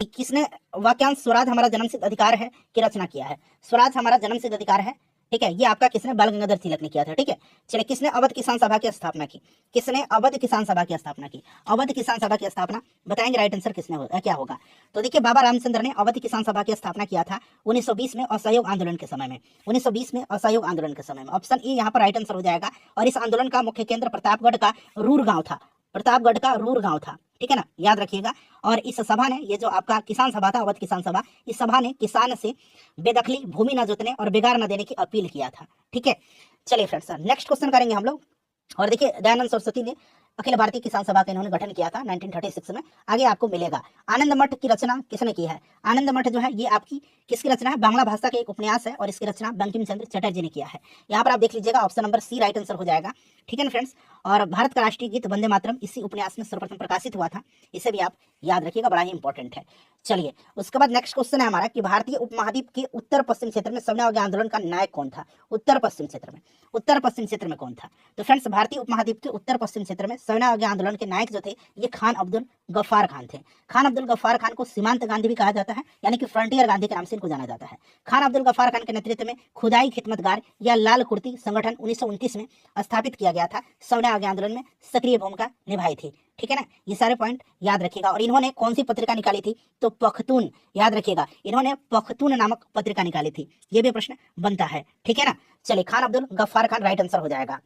किसने वाक्यांश स्वराज हमारा जन्मसिद्ध अधिकार है की रचना किया है? स्वराज हमारा जन्मसिद्ध अधिकार है, ठीक है, ये आपका किसने? बाल गंगाधर तिलक ने किया था, ठीक है। चलिए, किसने अवध किसान सभा की स्थापना की? किसने अवध किसान सभा की स्थापना की? अवध किसान सभा की स्थापना बताएंगे राइट आंसर किसने क्या होगा? तो देखिए, बाबा रामचंद्र ने अवध किसान सभा की स्थापना किया था 1920 में असहयोग आंदोलन के समय में। 1920 में असहयोग आंदोलन के समय में। ऑप्शन ए यहाँ पर राइट आंसर हो जाएगा। और इस आंदोलन का मुख्य केंद्र प्रतापगढ़ का रूर गांव था। प्रतापगढ़ का रूर गांव था, ठीक है ना, याद रखिएगा। और इस सभा ने, ये जो आपका किसान सभा था, अवध किसान सभा, इस सभा ने किसान से बेदखली, भूमि न जोतने और बेगार न देने की अपील किया था, ठीक है। चलिए फ्रेंड्स, नेक्स्ट क्वेश्चन करेंगे हम लोग। और देखिए, दयानंद सरस्वती ने अखिल भारतीय किसान सभा का इन्होंने गठन किया था 1936 में। आगे आपको मिलेगा। आनंद मठ की रचना किसने की है? आनंद मठ जो है ये आपकी किसकी रचना है? बांग्ला भाषा का एक उपन्यास है और इसकी रचना बंकिम चंद्र चटर्जी ने किया है। यहाँ पर आप देख लीजिएगा, option number C right answer हो जाएगा, ठीक है ना फ्रेंड्स। और भारत का राष्ट्रीय गीत वंदे मातरम इसी उपन्यास में सर्वप्रथम प्रकाशित हुआ था। इसे भी आप याद रखिएगा, बड़ा ही इंपॉर्टेंट है। चलिए, उसके बाद नेक्स्ट क्वेश्चन है हमारा कि भारतीय उपमहाद्वीप के उत्तर पश्चिम क्षेत्र में सविनय अवज्ञा आंदोलन का नायक कौन था? उत्तर पश्चिम क्षेत्र में, उत्तर पश्चिम क्षेत्र में कौन था? तो फ्रेंड्स, भारतीय उपमहाद्वीप के उत्तर पश्चिम क्षेत्र में सविनय अवज्ञा आंदोलन के नायक जो थे ये खान अब्दुल गफ्फार खान थे। खान अब्दुल गफ्फार खान को सीमांत गांधी भी कहा जाता है, यानी कि फ्रंटियर गांधी के नाम से इनको जाना जाता है। खान अब्दुल गफ्फार खान के नेतृत्व में खुदाई खिदमतगार या लाल कुर्ती संगठन 1929 में स्थापित किया गया था। सविनय अवज्ञा आंदोलन में सक्रिय भूमिका निभाई थी, ठीक है ना। ये सारे पॉइंट याद रखिएगा। और इन्होंने कौन सी पत्रिका निकाली थी? तो पख्तून, याद रखिएगा, इन्होंने पख्तून नामक पत्रिका निकाली थी। ये भी प्रश्न बनता है, ठीक है ना। चलिए, खान अब्दुल गफ्फार खान राइट आंसर हो जाएगा।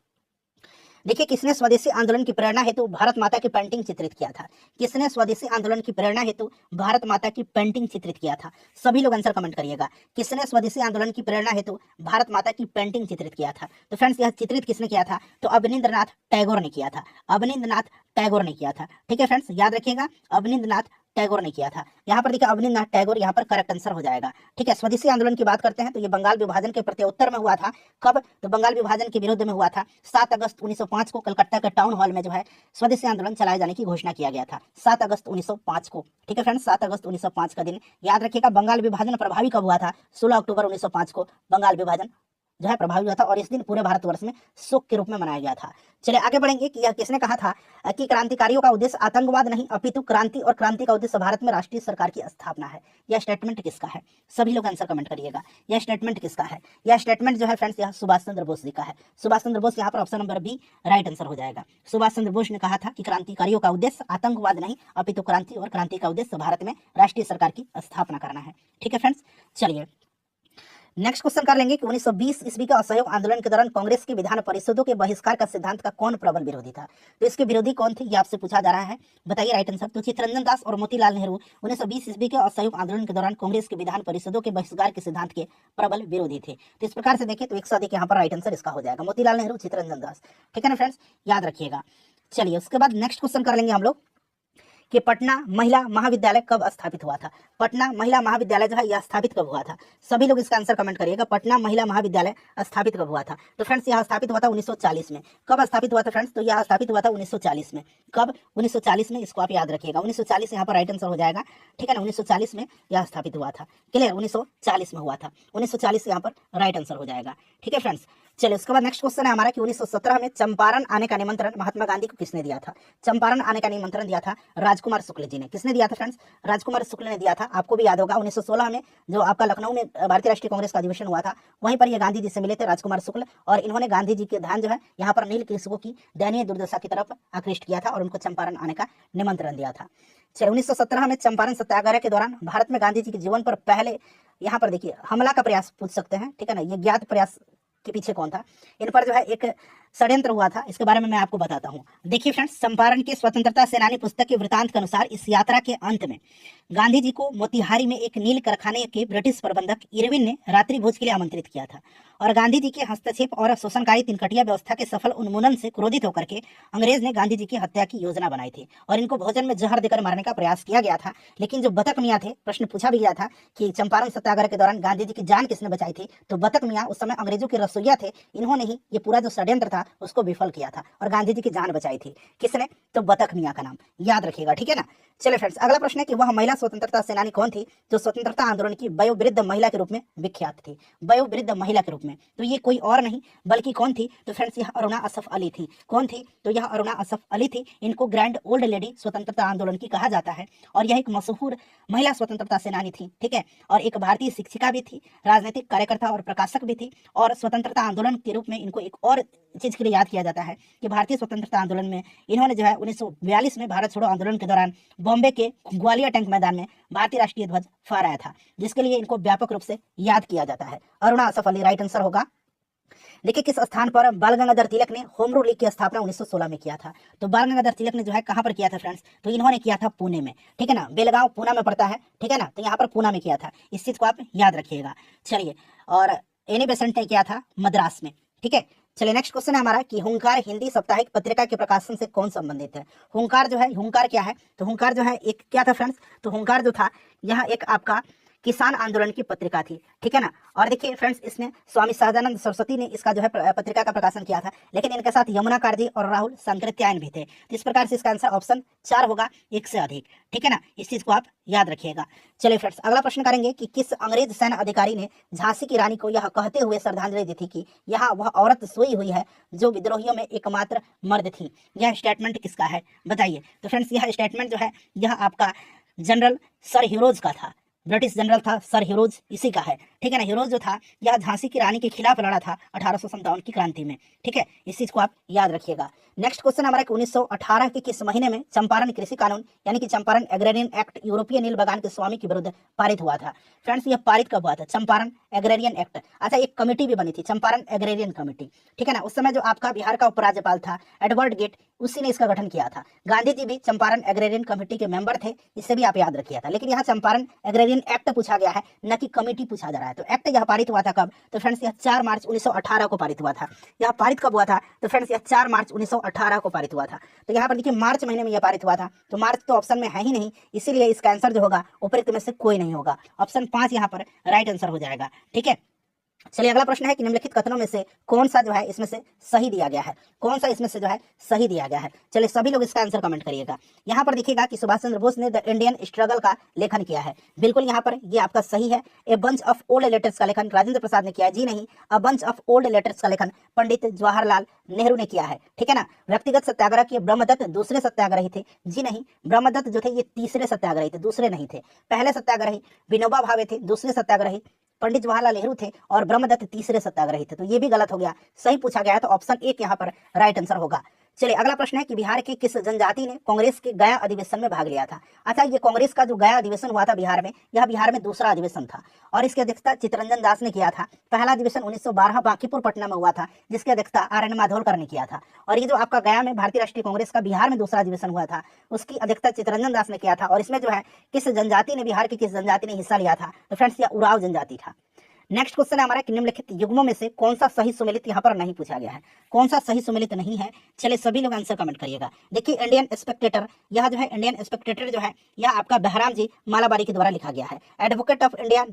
देखिए, किसने स्वदेशी आंदोलन की प्रेरणा हेतु भारत माता की पेंटिंग चित्रित किया था? किसने स्वदेशी आंदोलन की प्रेरणा हेतु भारत माता की पेंटिंग चित्रित किया था? सभी लोग आंसर कमेंट करिएगा। किसने स्वदेशी आंदोलन की प्रेरणा हेतु भारत माता की पेंटिंग चित्रित किया था? तो फ्रेंड्स, यह चित्रित किसने किया था? तो अवनींद्रनाथ टैगोर ने किया था। अवनींद्रनाथ टैगोर ने किया था, ठीक है फ्रेंड्स, याद रखिएगा, अवनींद्रनाथ टैगोर ने किया था। यहाँ पर देखिए, अवनींद्रनाथ टैगोर यहाँ पर करेक्ट आंसर हो जाएगा, ठीक है। स्वदेशी आंदोलन की बात करते हैं तो ये बंगाल विभाजन के प्रत्युत्तर में हुआ था। कब? तो बंगाल विभाजन के विरोध में हुआ था। 7 अगस्त 1905 को कलकत्ता के टाउन हॉल में जो है स्वदेशी आंदोलन चलाए जाने की घोषणा किया गया था, 7 अगस्त 1905 को, ठीक है फ्रेंड्स, 7 अगस्त 1905 का दिन याद रखिएगा। बंगाल विभाजन प्रभावी कब हुआ था? 16 अक्टूबर 1905 को बंगाल विभाजन जो है प्रभावी हुआ था और इस दिन पूरे भारतवर्ष में शोक के रूप में मनाया गया था। चलिए आगे बढ़ेंगे कि यह किसने कहा था कि क्रांतिकारियों का उद्देश्य आतंकवाद नहीं अपितु क्रांति, और क्रांति का उद्देश्य भारत में राष्ट्रीय सरकार की स्थापना है। यह स्टेटमेंट किसका है? सभी लोग आंसर कमेंट करिएगा। यह स्टेटमेंट किसका है? यह स्टेटमेंट जो है फ्रेंड्स, यह सुभाष चंद्र बोस जी का है। सुभाष चंद्र बोस, यहाँ पर option number B right answer हो जाएगा। सुभाष चंद्र बोस ने कहा था कि क्रांतिकारियों का उद्देश्य आतंकवाद नहीं अपितु क्रांति, और क्रांति का उद्देश्य भारत में राष्ट्रीय सरकार की स्थापना करना है, ठीक है फ्रेंड्स। चलिए नेक्स्ट क्वेश्चन कर लेंगे कि 1920 ईस्वी के असहयोग आंदोलन के दौरान कांग्रेस की विधान परिषदों के बहिष्कार का सिद्धांत का कौन प्रबल विरोधी था? तो इसके विरोधी कौन थे, ये आपसे पूछा जा रहा है, बताइए राइट आंसर। तो चित्तरंजन दास और मोतीलाल नेहरू 1920 ईस्वी के असहयोग आंदोलन के दौरान कांग्रेस के विधान परिषदों के बहिष्कार के सिद्धांत के प्रबल विरोधी थे। तो इस प्रकार से देखें तो 100 यहाँ पर राइट आंसर इसका हो जाएगा, मोतीलाल नेहरू, चित्तरंजन दास, ठीक है ना फ्रेंड्स, याद रखिएगा। चलिए उसके बाद नेक्स्ट क्वेश्चन कर लेंगे हम लोग कि पटना महिला महाविद्यालय कब स्थापित हुआ था? पटना महिला महाविद्यालय जो है यह स्थापित कब हुआ था? सभी लोग इसका आंसर कमेंट करिएगा। पटना महिला महाविद्यालय स्थापित कब हुआ था? तो फ्रेंड्स, यह स्थापित हुआ था 1940 में। कब स्थापित हुआ था फ्रेंड्स? तो यह स्थापित हुआ था 1940 में। कब? 1940 में, इसको आप याद रखिएगा। 1940 यहाँ पर राइट आंसर हो जाएगा, ठीक है ना। 1940 में यह स्थापित हुआ था, क्लियर, 1940 में हुआ था। 1940 यहाँ पर राइट आंसर हो जाएगा, ठीक है फ्रेंड्स। चलिए उसके बाद नेक्स्ट क्वेश्चन है हमारा कि 1917 में चंपारण आने का निमंत्रण महात्मा गांधी को किसने दिया था? चंपारण आने का निमंत्रण दिया था राजकुमार शुक्ल जी ने। किसने दिया था फ्रेंड्स? राजकुमार शुक्ल ने दिया था। आपको भी याद होगा 1916 में जो आपका लखनऊ में भारतीय राष्ट्रीय कांग्रेस का अधिवेशन हुआ था, वहीं पर ये गांधी जी से मिले थे राजकुमार शुक्ल, और इन्होंने गांधी जी के ध्यान जो है यहाँ पर नील कृषकों की दयनीय दुर्दशा की तरफ आकृष्ट किया था और उनको चंपारण आने का निमंत्रण दिया था। चलिए 1917 में चंपारण सत्याग्रह के दौरान भारत में गांधी जी के जीवन पर पहले यहाँ पर देखिए हमला का प्रयास पूछ सकते हैं, ठीक है ना। ये ज्ञात प्रयास के पीछे कौन था? इन पर जो है एक षड्यंत्र हुआ था, इसके बारे में मैं आपको बताता हूँ। देखिए फ्रेंड्स, चंपारण के स्वतंत्रता सेनानी पुस्तक के वृतांत के अनुसार इस यात्रा के अंत में गांधी जी को मोतिहारी में एक नील कारखाने के ब्रिटिश प्रबंधक इरविन ने रात्रि भोज के लिए आमंत्रित किया था, और गांधी जी के हस्तक्षेप और शोषणकारी तिनकटिया व्यवस्था के सफल उन्मूलन से क्रोधित होकर के अंग्रेज ने गांधी जी की हत्या की योजना बनाई थी, और इनको भोजन में जहर देकर मारने का प्रयास किया गया था। लेकिन जो बतक मियाँ थे, प्रश्न पूछा भी गया था कि चंपारण सत्याग्रह के दौरान गांधी जी की जान किसने बचाई थी? तो बतक मियाँ उस समय अंग्रेजों के रसोइया थे, इन्होंने ही ये पूरा जो षड्यंत्र था था उसको विफल किया था और गांधी जी की जान बचाई थी। किसने? तो बतख मियाँ का नाम याद रखिएगा, ठीक है ना। चलिए फ्रेंड्स, अगला प्रश्न है कि वह महिला स्वतंत्रता सेनानी कौन थी जो स्वतंत्रता आंदोलन की वयोवृद्ध महिला के रूप में विख्यात थी? वयोवृद्ध महिला के रूप में, तो ये कोई और नहीं बल्कि कौन थी? तो फ्रेंड्स यह अरुणा असफ अली थी। कौन थी? तो यह अरुणा असफ अली थी। इनको ग्रैंड ओल्ड लेडी स्वतंत्रता आंदोलन की कहा जाता है और यह एक मशहूर महिला स्वतंत्रता सेनानी थी, ठीक है। और एक भारतीय शिक्षिका भी थी, राजनीतिक कार्यकर्ता और प्रकाशक भी थी। और स्वतंत्रता आंदोलन के रूप में इनको एक और चीज के लिए याद किया जाता है कि भारतीय स्वतंत्रता आंदोलन में इन्होंने जो है 1942 में भारत छोड़ो आंदोलन के दौरान बॉम्बे के ग्वालियर टैंक मैदान में भारतीय राष्ट्रीय ध्वज फहराया था, जिसके लिए इनको व्यापक रूप से याद किया जाता है। अरुणा असफ अली राइट आंसर होगा। देखिए किस स्थान पर बाल गंगाधर तिलक ने होम रूल लीग की स्थापना 1916 में किया था? तो बाल गंगाधर तिलक ने जो है कहां पर किया था फ्रेंड्स? तो इन्होंने किया था पुणे में, ठीक है ना। बेलगांव पूना में पड़ता है, ठीक है ना। तो यहाँ पर पूना में किया था, इस चीज को आप याद रखिएगा। चलिए, और एनी बेसेंट ने किया था मद्रास में, ठीक है। चलिए नेक्स्ट क्वेश्चन है हमारा कि हुंकार हिंदी साप्ताहिक पत्रिका के प्रकाशन से कौन संबंधित है? हुंकार जो है, हुंकार क्या है? तो हुंकार जो है एक क्या था फ्रेंड्स? तो हुंकार जो था यह एक आपका किसान आंदोलन की पत्रिका थी, ठीक है ना। और देखिए फ्रेंड्स, इसने स्वामी सहजानंद सरस्वती ने इसका जो है पत्रिका का प्रकाशन किया था, लेकिन इनके साथ यमुना कारजी और राहुल सांकृत्यायन भी थे। तो इस प्रकार से इसका आंसर ऑप्शन 4 होगा, एक से अधिक, ठीक है ना। इस चीज को आप याद रखिएगा। चलिए फ्रेंड्स, अगला प्रश्न करेंगे कि किस अंग्रेज सैन्य अधिकारी ने झांसी की रानी को यह कहते हुए श्रद्धांजलि दी थी कि यहाँ वह औरत सोई हुई है जो विद्रोहियों में एकमात्र मर्द थी? यह स्टेटमेंट किसका है बताइए? तो फ्रेंड्स यह स्टेटमेंट जो है यह आपका जनरल सर ह्यूरोज का था। ब्रिटिश जनरल था सर ह्यूरोज, इसी का है, ठीक है ना। ह्यूरोज जो था यह झांसी की रानी के खिलाफ लड़ा था 1857 की क्रांति में, ठीक है। इस चीज को आप याद रखिएगा। नेक्स्ट क्वेश्चन हमारा 1918 के किस महीने में चंपारण कृषि कानून यानी कि चंपारण एग्रेरियन एक्ट यूरोपीय नील बगान के स्वामी के विरुद्ध पारित हुआ था? फ्रेंड्स यह पारित कब हुआ था? Champaran agrarian act. अच्छा, एक कमेटी भी बनी थी, चंपारण एग्रेरियन कमेटी, ठीक है ना। उस समय जो आपका बिहार का उपराज्यपाल था एडवर्ड गेट, उसी ने इसका गठन किया था। गांधी जी भी चंपारण एग्रेरियन कमेटी के मेंबर थे, इसे भी आप याद रखिए था। लेकिन यहाँ चंपारण एग्रेरियन एक्ट पूछा गया है, न कि कमेटी पूछा जा रहा है। तो एक्ट यह पारित हुआ था कब? तो फ्रेंड्स यह 4 मार्च 1918 को पारित हुआ था। यह पारित कब हुआ था? तो फ्रेंड्स यह 4 मार्च 1918 को पारित हुआ था। तो यहाँ पर देखिए मार्च महीने में यह पारित हुआ था, तो मार्च तो ऑप्शन में है ही नहीं, इसीलिए इसका आंसर जो होगा उपरोक्त में से कोई नहीं होगा। ऑप्शन 5 यहाँ पर राइट आंसर हो जाएगा, ठीक है। चलिए अगला प्रश्न है कि निम्नलिखित कथनों में से कौन सा जो है इसमें से सही दिया गया है? कौन सा इसमें से जो है सही दिया गया है? चलिए सभी लोग इसका आंसर कमेंट करिएगा। यहाँ पर देखिएगा कि सुभाष चंद्र बोस ने द इंडियन स्ट्रगल का लेखन किया है, बिल्कुल यहाँ पर ये आपका सही है। A bunch of old letters का लेखन राजेंद्र प्रसाद ने किया है, जी नहीं। A bunch of old letters का लेखन पंडित जवाहरलाल नेहरू ने किया है, ठीक है ना। व्यक्तिगत सत्याग्रह के ब्रह्मदत्त दूसरे सत्याग्रही थे, जी नहीं। ब्रह्मदत्त जो थे ये तीसरे सत्याग्रही थे, दूसरे नहीं थे। पहले सत्याग्रही विनोबा भावे थे, दूसरे सत्याग्रही पंडित जवाहरलाल नेहरू थे और ब्रह्मदत्त तीसरे सत्याग्रही थे। तो ये भी गलत हो गया, सही पूछा गया है, तो ऑप्शन 1 यहाँ पर राइट आंसर होगा। चलिए अगला प्रश्न है कि बिहार के किस जनजाति ने कांग्रेस के गया अधिवेशन में भाग लिया था? अच्छा, ये कांग्रेस का जो गया अधिवेशन हुआ था बिहार में, यह बिहार में दूसरा अधिवेशन था और इसकी अध्यक्षता चित्तरंजन दास ने किया था। पहला अधिवेशन 1912 बांकीपुर पटना में हुआ था, जिसकी अध्यक्षता आर.एन. माधोलकर ने किया था। और ये जो आपका गया में भारतीय राष्ट्रीय कांग्रेस का बिहार में दूसरा अधिवेशन हुआ था, उसकी अध्यक्षता चित्तरंजन दास ने किया था। और इसमें जो है किस जनजाति ने, बिहार की किस जनजाति ने हिस्सा लिया था? तो फ्रेंड्स यह उराव जनजाति था। नेक्स्ट क्वेश्चन है हमारा कि निम्नलिखित युग्मों में से कौन सा सही सुमेलित यहाँ पर नहीं पूछा गया है? कौन सा सही सुमेलित नहीं है? चलिए सभी लोग आंसर कमेंट करिएगा। देखिए इंडियन स्पेक्टेटर, यह जो है इंडियन स्पेक्टेटर जो है यह आपका बहराम जी मालाबारी के द्वारा लिखा गया है। Advocate of India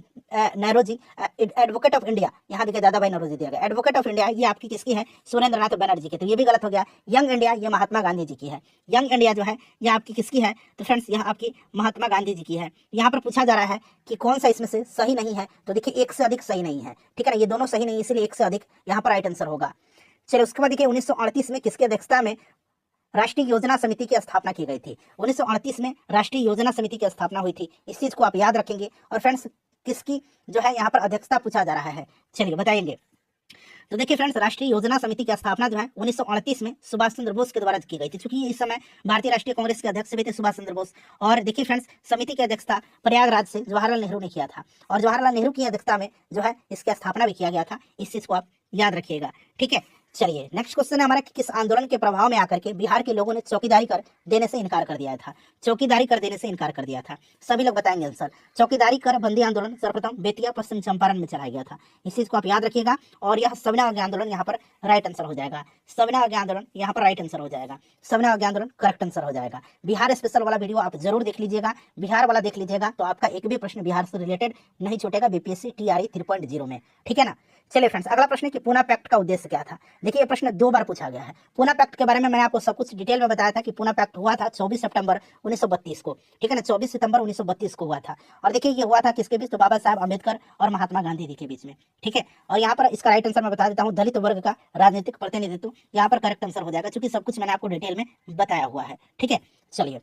Naoroji, advocate of India, यहाँ देखिए दादा भाई नौरोजी दिया गया। एडवोकेट ऑफ इंडिया ये आपकी किसकी है? सुरेंद्र नाथ बनर्जी की, तो ये भी गलत हो गया। यंग इंडिया ये महात्मा गांधी जी की है। यंग इंडिया जो है यह आपकी किसकी है? तो फ्रेंड्स यह आपकी महात्मा गांधी जी की है। यहाँ पर पूछा जा रहा है कि कौन सा इसमें से सही नहीं है, तो देखिए 1 से अधिक सही नहीं है, ठीक है ना। ये दोनों सही नहीं, इसलिए 1 से अधिक यहाँ पर राइट आंसर होगा। चलिए उसके बाद देखिए 1938 में किसकी अध्यक्षता में राष्ट्रीय योजना समिति की स्थापना की गई थी? 1938 में राष्ट्रीय योजना समिति की स्थापना हुई थी, इस चीज को आप याद रखेंगे। और फ्रेंड्स किसकी जो है यहाँ पर अध्यक्षता पूछा जा रहा है, चलिए बताएंगे। तो देखिए फ्रेंड्स, राष्ट्रीय योजना समिति की स्थापना जो है 1938 में सुभाष चंद्र बोस के द्वारा की गई थी, क्योंकि इस समय भारतीय राष्ट्रीय कांग्रेस के अध्यक्ष भी थे सुभाष चंद्र बोस। और देखिए फ्रेंड्स, समिति की अध्यक्षता प्रयागराज से जवाहरलाल नेहरू ने किया था और जवाहरलाल नेहरू की अध्यक्षता में जो है इसकी स्थापना भी किया गया था। इस चीज को आप याद रखिएगा, ठीक है। चलिए नेक्स्ट क्वेश्चन है हमारा कि किस आंदोलन के प्रभाव में आकर के बिहार के लोगों ने चौकीदारी कर देने से इनकार कर दिया था? चौकीदारी कर देने से इनकार कर दिया था, सभी लोग बताएंगे आंसर। चौकीदारी कर बंदी आंदोलन सर्वप्रथम बेतिया पश्चिम चंपारण में चलाया गया था, इस चीज को आप याद रखिएगा। और यह सविनय अवज्ञा आंदोलन यहाँ पर राइट आंसर हो जाएगा। सविनय अवज्ञा आंदोलन यहाँ पर राइट आंसर हो जाएगा। सविनय अवज्ञा आंदोलन करेक्ट आंसर हो जाएगा। बिहार स्पेशल वाला वीडियो आप जरूर देख लीजिएगा, बिहार वाला देख लीजिएगा, तो आपका एक भी प्रश्न बिहार से रिलेटेड नहीं छूटेगा बीपीएससी TRE 3.0 में, ठीक है ना। चलिए फ्रेंड्स, अगला प्रश्न है कि पूना पैक्ट का उद्देश्य क्या था? देखिए ये प्रश्न 2 बार पूछा गया है। पूना पैक्ट के बारे में मैंने आपको सब कुछ डिटेल में बताया था कि पूना पैक्ट हुआ था 24 सितंबर 1932 को, ठीक है ना, 24 सितंबर 1932 को हुआ था। और देखिए ये हुआ था किसके बीच, तो बाबा साहब अम्बेडकर और महात्मा गांधी जी के बीच में, ठीक है। और यहाँ पर इसका राइट आंसर मैं बता देता हूँ, दलित वर्ग का राजनीतिक प्रतिनिधित्व यहाँ पर करेक्ट आंसर हो जाएगा, क्योंकि सब कुछ मैंने आपको डिटेल में बताया हुआ है, ठीक है। चलिए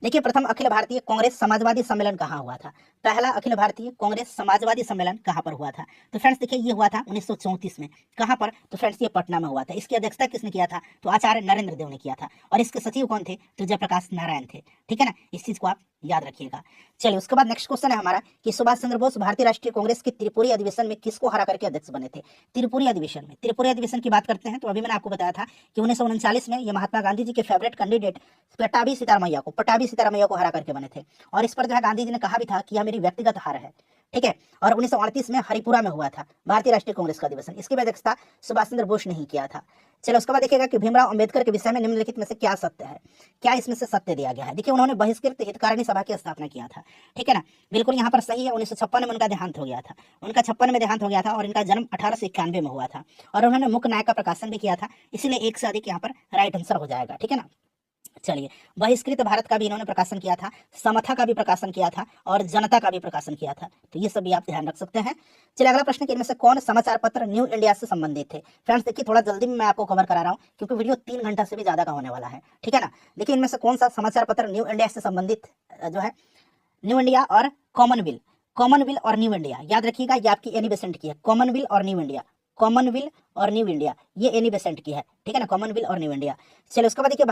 देखिए प्रथम अखिल भारतीय कांग्रेस समाजवादी सम्मेलन कहाँ हुआ था। पहला अखिल भारतीय कांग्रेस समाजवादी सम्मेलन कहाँ पर हुआ था, तो फ्रेंड्स देखिए ये हुआ था 1934 में। कहाँ पर, तो फ्रेंड्स ये पटना में हुआ था। इसकी अध्यक्षता किसने किया था, तो आचार्य नरेंद्र देव ने किया था। और इसके सचिव कौन थे, तो जयप्रकाश नारायण थे, ठीक है ना, इस चीज को आप याद रखिएगा। चलिए उसके बाद नेक्स्ट क्वेश्चन है हमारा कि सुभाष चंद्र बोस भारतीय राष्ट्रीय कांग्रेस के त्रिपुरी अधिवेशन में किसको हरा करके अध्यक्ष बने थे। त्रिपुरी अधिवेशन में, त्रिपुरी अधिवेशन की बात करते हैं तो अभी मैंने आपको बताया था कि 1939 में ये महात्मा गांधी जी के फेवरेट कैंडिडेट पट्टाभी सीतारामैया को हरा करके बने थे। और इस पर जो है गांधी जी ने कहा भी था कि यह मेरी व्यक्तिगत हार है, ठीक है। और 1938 में हरिपुरा में हुआ था भारतीय राष्ट्रीय कांग्रेस का अधिवेशन। इसकी भी अध्यक्षता सुभाष चंद्र बोस ने ही किया था। चलो उसके बाद देखिएगा कि भीमराव अंबेडकर के विषय में निम्नलिखित में से क्या सत्य है, क्या इसमें से सत्य दिया गया है। देखिए उन्होंने बहिष्कृत हितकारिणी सभा की स्थापना किया था, ठीक है ना, बिल्कुल यहाँ पर सही है। 1956 में उनका देहांत हो गया था, उनका 56 में देहांत हो गया था और इनका जन्म 1891 में हुआ था। और उन्होंने मुख्य न्याय का प्रकाशन भी किया था, इसलिए एक से अधिक यहाँ पर राइट आंसर हो जाएगा, ठीक है ना। चलिए बहिष्कृत भारत का भी इन्होंने प्रकाशन किया था, समता का भी प्रकाशन किया था और जनता का भी प्रकाशन किया था, तो ये सब भी आप ध्यान रख सकते हैं। चलिए अगला प्रश्न कि इनमें से कौन समाचार पत्र न्यू इंडिया से संबंधित थे। फ्रेंड्स देखिए थोड़ा जल्दी में मैं आपको कवर करा रहा हूँ क्योंकि वीडियो 3 घंटा से भी ज्यादा का होने वाला है, ठीक है ना। देखिए इनमें से कौन सा समाचार पत्र न्यू इंडिया से संबंधित जो है, न्यू इंडिया और कॉमनवेल्थ और न्यू इंडिया, याद रखिएगा ये आपकी एनी बेसेंट की है। कॉमनवेल्थ और न्यू इंडिया ये एनी बेसेंट की है, ठीक है ना, कॉमनवेल्थ और न्यू इंडिया। चलिए उसके बाद देखिए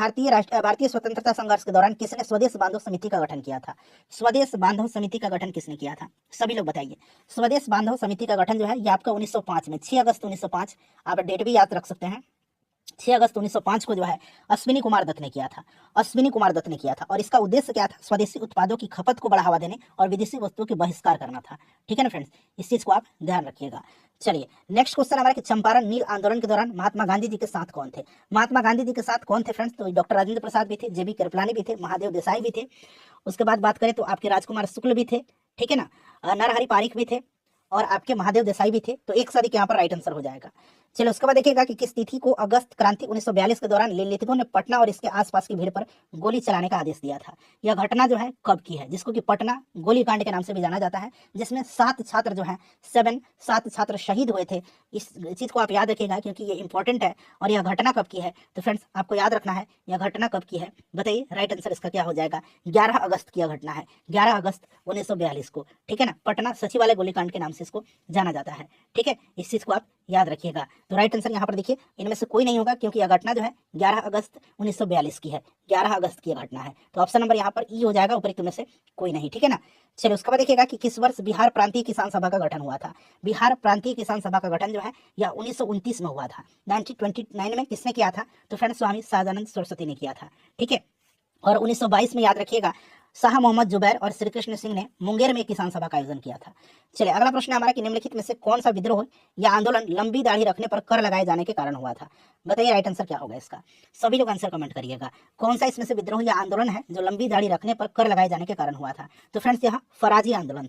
भारतीय स्वतंत्रता संघर्ष के दौरान किसने स्वदेश बांधव समिति का गठन किया था। स्वदेश बांधव समिति का गठन किसने किया था, सभी लोग बताइए। स्वदेश बांधव समिति का गठन जो है ये आपका 1905 में 6 अगस्त 1905, आप डेट भी याद रख सकते हैं। 6 अगस्त 1905 को जो है अश्विनी कुमार दत्त ने किया था। और इसका उद्देश्य क्या था, स्वदेशी उत्पादों की खपत को बढ़ावा देने और विदेशी वस्तुओं के बहिष्कार करना था, ठीक है ना फ्रेंड्स, इस चीज को आप ध्यान रखिएगा। चलिए नेक्स्ट क्वेश्चन हमारा कि चंपारण नील आंदोलन के दौरान महात्मा गांधी जी के साथ कौन थे। महात्मा गांधी जी के साथ कौन थे फ्रेंड्स, तो डॉक्टर राजेंद्र प्रसाद भी थे, जेबी कृपलानी भी थे, महादेव देसाई भी थे। उसके बाद बात करें तो आपके राजकुमार शुक्ल भी थे, ठीक है ना, नरहरि पारिक भी थे और आपके महादेव देसाई भी थे, तो एक साथ यहाँ पर राइट आंसर हो जाएगा। चलो उसके बाद देखिएगा कि किस तिथि को अगस्त क्रांति 1942 के दौरान निम्नलिखितों ने पटना और इसके आसपास की भीड़ पर गोली चलाने का आदेश दिया था। यह घटना जो है कब की है, जिसको कि पटना गोलीकांड के नाम से भी जाना जाता है, जिसमें 7 छात्र जो हैं 7 छात्र शहीद हुए थे। इस चीज को आप याद रखिएगा क्योंकि ये इंपॉर्टेंट है। और यह घटना कब की है, तो फ्रेंड्स आपको याद रखना है यह घटना कब की है, बताइए राइट आंसर इसका क्या हो जाएगा। 11 अगस्त की यह घटना है, 11 अगस्त 1942 को, ठीक है ना, पटना सचिवालय गोलीकांड के नाम से इसको जाना जाता है, ठीक है, इस चीज को आप याद रखिएगा। तो राइट आंसर यहाँ पर देखिए इनमें से कोई नहीं होगा क्योंकि यह घटना जो है 11 अगस्त 1942 की है, 11 अगस्त की घटना है, तो ऑप्शन नंबर यहाँ पर ई हो जाएगा, उपर्युक्त में से कोई नहीं, ठीक है ना। चलिए उसके बाद देखिएगा कि किस वर्ष बिहार प्रांतीय किसान सभा का गठन हुआ था। बिहार प्रांतीय किसान सभा का गठन जो है यह 1929 में हुआ था। 1929 में किसने किया था, तो फ्रेंड्स स्वामी सहजानंद सरस्वती ने किया था, ठीक है। और 1922 में याद रखिएगा शाह मोहम्मद जुबैर और श्री कृष्ण सिंह ने मुंगेर में किसान सभा का आयोजन किया था। चलिए अगला प्रश्न हमारा कि निम्नलिखित में से कौन सा विद्रोह या आंदोलन लंबी दाढ़ी रखने पर कर लगाए जाने के कारण हुआ था। बताइए राइट आंसर क्या होगा इसका, सभी लोग आंसर कमेंट करिएगा। कौन सा इसमें से विद्रोह या आंदोलन है जो लंबी दाढ़ी रखने पर कर लगाए जाने के कारण हुआ था, तो फ्रेंड्स यहाँ फराजी आंदोलन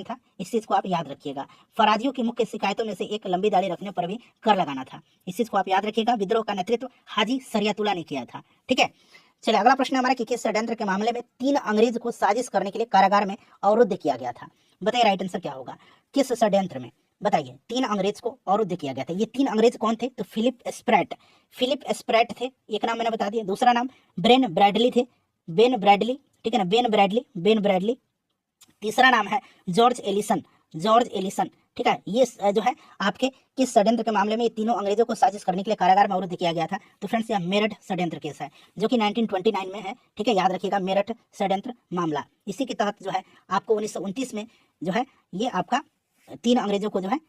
था, इस चीज को आप याद रखिएगा। फराजियों की मुख्य शिकायतों में से एक लंबी दाढ़ी रखने पर भी कर लगाना था, इस चीज को आप याद रखिएगा। विद्रोह का नेतृत्व हाजी सरियतुल्लाह ने किया था, ठीक है। चलिए अगला प्रश्न हमारा कि किस षड्यंत्र के मामले में 3 अंग्रेज को साजिश करने के लिए कारागार में अवरुद्ध किया गया था। बताइए राइट आंसर क्या होगा, किस षड्यंत्र में, बताइए 3 अंग्रेज को अवरुद्ध किया गया था। ये 3 अंग्रेज कौन थे, तो फिलिप स्प्रैट थे, एक नाम मैंने बता दिया। दूसरा नाम बेन ब्रैडली थे, बेन ब्रैडली, ठीक है ना, बेन ब्रैडली। तीसरा नाम है जॉर्ज एलिसन, ठीक है। ये जो है आपके किस षड्यंत्र के मामले में ये तीनों अंग्रेजों को साजिश करने के लिए कारागार में अवरुद्ध किया गया था, तो फ्रेंड्स यह मेरठ षड्यंत्र केस है जो कि 1929 में है, ठीक है, याद रखिएगा मेरठ षड्यंत्र मामला। इसी के तहत जो है आपको 1929 में जो है ये आपका 3 अंग्रेजों को जो है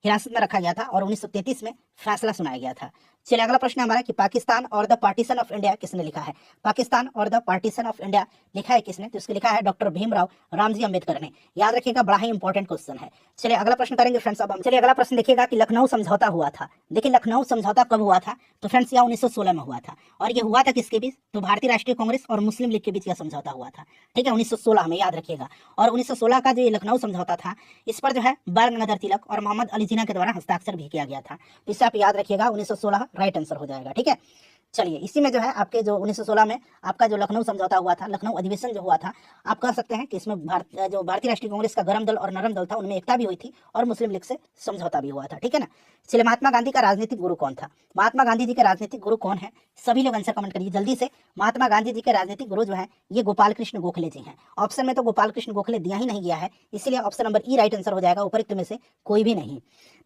हिरासत में रखा गया था और 1933 में फैसला सुनाया गया था। चलिए अगला प्रश्न हमारा कि पाकिस्तान और द पार्टीशन ऑफ इंडिया किसने लिखा है। पाकिस्तान और द पार्टीशन ऑफ इंडिया लिखा है किसने, तो इसको लिखा है डॉक्टर भीमराव रामजी अंबेडकर ने। याद रखिएगा बड़ा ही इंपॉर्टेंट क्वेश्चन है। चलिए अगला प्रश्न करेंगे फ्रेंड्स। अब हम चलिए अगला प्रश्न देखिएगा कि लखनऊ समझौता हुआ था। देखिए लखनऊ समझौता कब हुआ था, तो फ्रेंड्स यह 1916 में हुआ था। और ये हुआ था किसके बीच, तो भारतीय राष्ट्रीय कांग्रेस और मुस्लिम लीग के बीच यह समझौता हुआ था, ठीक है, 1916 में, याद रखिएगा। और 1916 का जो ये लखनऊ समझौता था इस पर जो है बाल गंगाधर तिलक और मोहम्मद अली जिन्ना के द्वारा हस्ताक्षर भी किया गया था। तो इससे आप याद रखिएगा 1916 राइट आंसर हो जाएगा। ठीक है, चलिए इसी में जो है आपके जो 1916 में आपका जो लखनऊ समझौता हुआ था, लखनऊ अधिवेशन जो हुआ था, आप कह सकते हैं कि इसमें जो भारतीय राष्ट्रीय कांग्रेस का गरम दल और नरम दल था उनमें एकता भी हुई थी और मुस्लिम लीग से समझौता भी हुआ था। ठीक है ना। चलिए, महात्मा गांधी का राजनीतिक गुरु कौन था? महात्मा गांधी जी के राजनीतिक गुरु कौन है? सभी लोग आंसर कमेंट करिए जल्दी से। महात्मा गांधी जी के राजनीतिक गुरु जो है ये गोपाल कृष्ण गोखले जी हैं। ऑप्शन में तो गोपाल कृष्ण गोखले दिया ही नहीं गया है, इसलिए ऑप्शन नंबर ई राइट आंसर हो जाएगा, उपरोक्त में से कोई भी नहीं।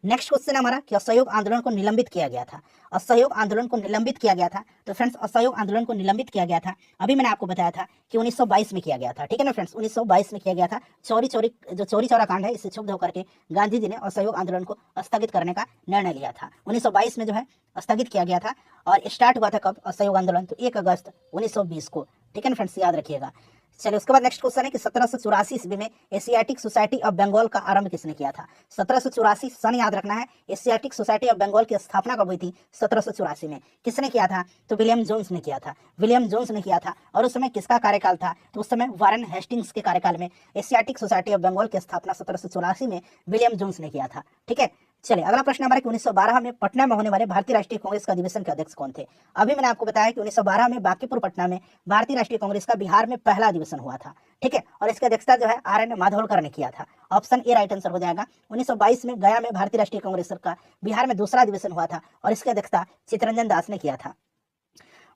नेक्स्ट क्वेश्चन हमारा कि असहयोग आंदोलन को निलंबित किया गया था। असहयोग आंदोलन को निलंबित किया गया था, तो फ्रेंड्स असहयोग आंदोलन को निलंबित किया गया था, अभी मैंने आपको बताया था कि 1922 में किया गया था। ठीक है ना फ्रेंड्स, 1922 में किया गया था। चौरी चौरा कांड है, इससे क्षुब्ध होकर के गांधी जी ने असहयोग आंदोलन को स्थगित करने का निर्णय लिया था। 1922 में जो है स्थगित किया गया था और स्टार्ट हुआ था कब असहयोग आंदोलन? तो 1 अगस्त 1920 को। ठीक है ना फ्रेंड्स, याद रखिएगा। चलिए, उसके बाद नेक्स्ट क्वेश्चन है कि 1784 ईस्वी में एशियाटिक सोसाइटी ऑफ बंगाल का आरंभ किसने किया था? 1784 सन याद रखना है। एशियाटिक सोसाइटी ऑफ बंगाल की स्थापना कब हुई थी? 1784 में। किसने किया था? तो विलियम जोन्स ने किया था। विलियम जोन्स ने किया था। और उस समय किसका कार्यकाल था? तो उस समय वारेन हेस्टिंग्स के कार्यकाल में एशियाटिक सोसाइटी ऑफ बंगाल की स्थापना 1784 में विलियम जोन्स ने किया था। ठीक है, चलिए अगला प्रश्न हमारा कि 1912 में पटना में होने वाले भारतीय राष्ट्रीय कांग्रेस का अधिवेशन के अध्यक्ष कौन थे? अभी मैंने आपको बताया कि 1912 में बांकीपुर पटना में भारतीय राष्ट्रीय कांग्रेस का बिहार में पहला अधिवेशन हुआ था। ठीक है, और इसकी अध्यक्षता जो है RN माधवलकर ने किया था। ऑप्शन ए राइट आंसर हो जाएगा। 1922 में गया में भारतीय राष्ट्रीय कांग्रेस का बिहार में दूसरा अधिवेशन हुआ था और इसकी अध्यक्षता चित्तरंजन दास ने किया था।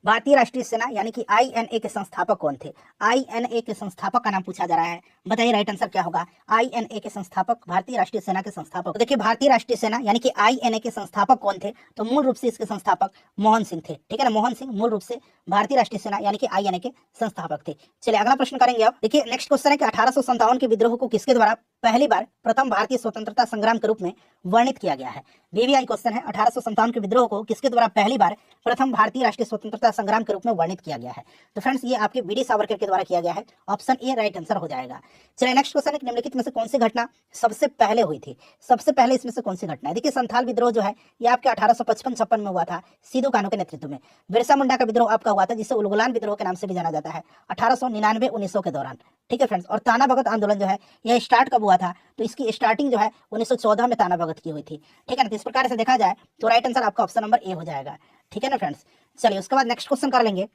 भारतीय राष्ट्रीय सेना यानी कि INA के संस्थापक कौन थे? INA के संस्थापक का नाम पूछा जा रहा है, बताइए राइट आंसर क्या होगा? INA के संस्थापक, भारतीय राष्ट्रीय सेना के संस्थापक। देखिए, भारतीय राष्ट्रीय सेना यानी कि INA के संस्थापक कौन थे? तो मूल रूप से इसके संस्थापक मोहन सिंह थे। ठीक है ना, मोहन सिंह मूल रूप से भारतीय राष्ट्रीय सेना यानी कि INA के संस्थापक थे। चलिए अगला प्रश्न करेंगे अब। देखिए नेक्स्ट क्वेश्चन है कि 1857 के विद्रोह को किसके द्वारा पहली बार प्रथम भारतीय स्वतंत्रता संग्राम के रूप में वर्णित किया गया है? VVI क्वेश्चन है, 1857 के विद्रोह को किसके द्वारा पहली बार प्रथम भारतीय राष्ट्रीय स्वतंत्रता संग्राम के रूप में वर्णित किया गया है? तो फ्रेंड्स ये आपके BD सावरकर के द्वारा किया गया है। ऑप्शन ए राइट आंसर हो जाएगा। चलिए नेक्स्ट क्वेश्चन है कि निम्नलिखित में से कौन सी घटना सबसे पहले हुई थी? सबसे पहले इसमें से कौन सी घटना है? देखिए, संथाल विद्रोह जो है ये आपके 1855-56 में हुआ था, सिद्धू कान्हू के नेतृत्व में। बिरसा मुंडा का विद्रोह आपका हुआ था जिसे उलगुलान विद्रोह के नाम से भी जाना जाता है, 1899-1900 के दौरान। ठीक है फ्रेंड्स, और ताना भगत आंदोलन जो है यह स्टार्ट कब हुआ था? तो इसकी स्टार्टिंग जो है 1914 में ताना भगत की हुई थी। ठीक है ना, तो इस प्रकार से देखा जाए तो राइट आंसर आपका ऑप्शन नंबर ए हो जाएगा। ठीक है ना फ्रेंड्स, चलिए उसके बाद नेक्स्ट क्वेश्चन कर लेंगे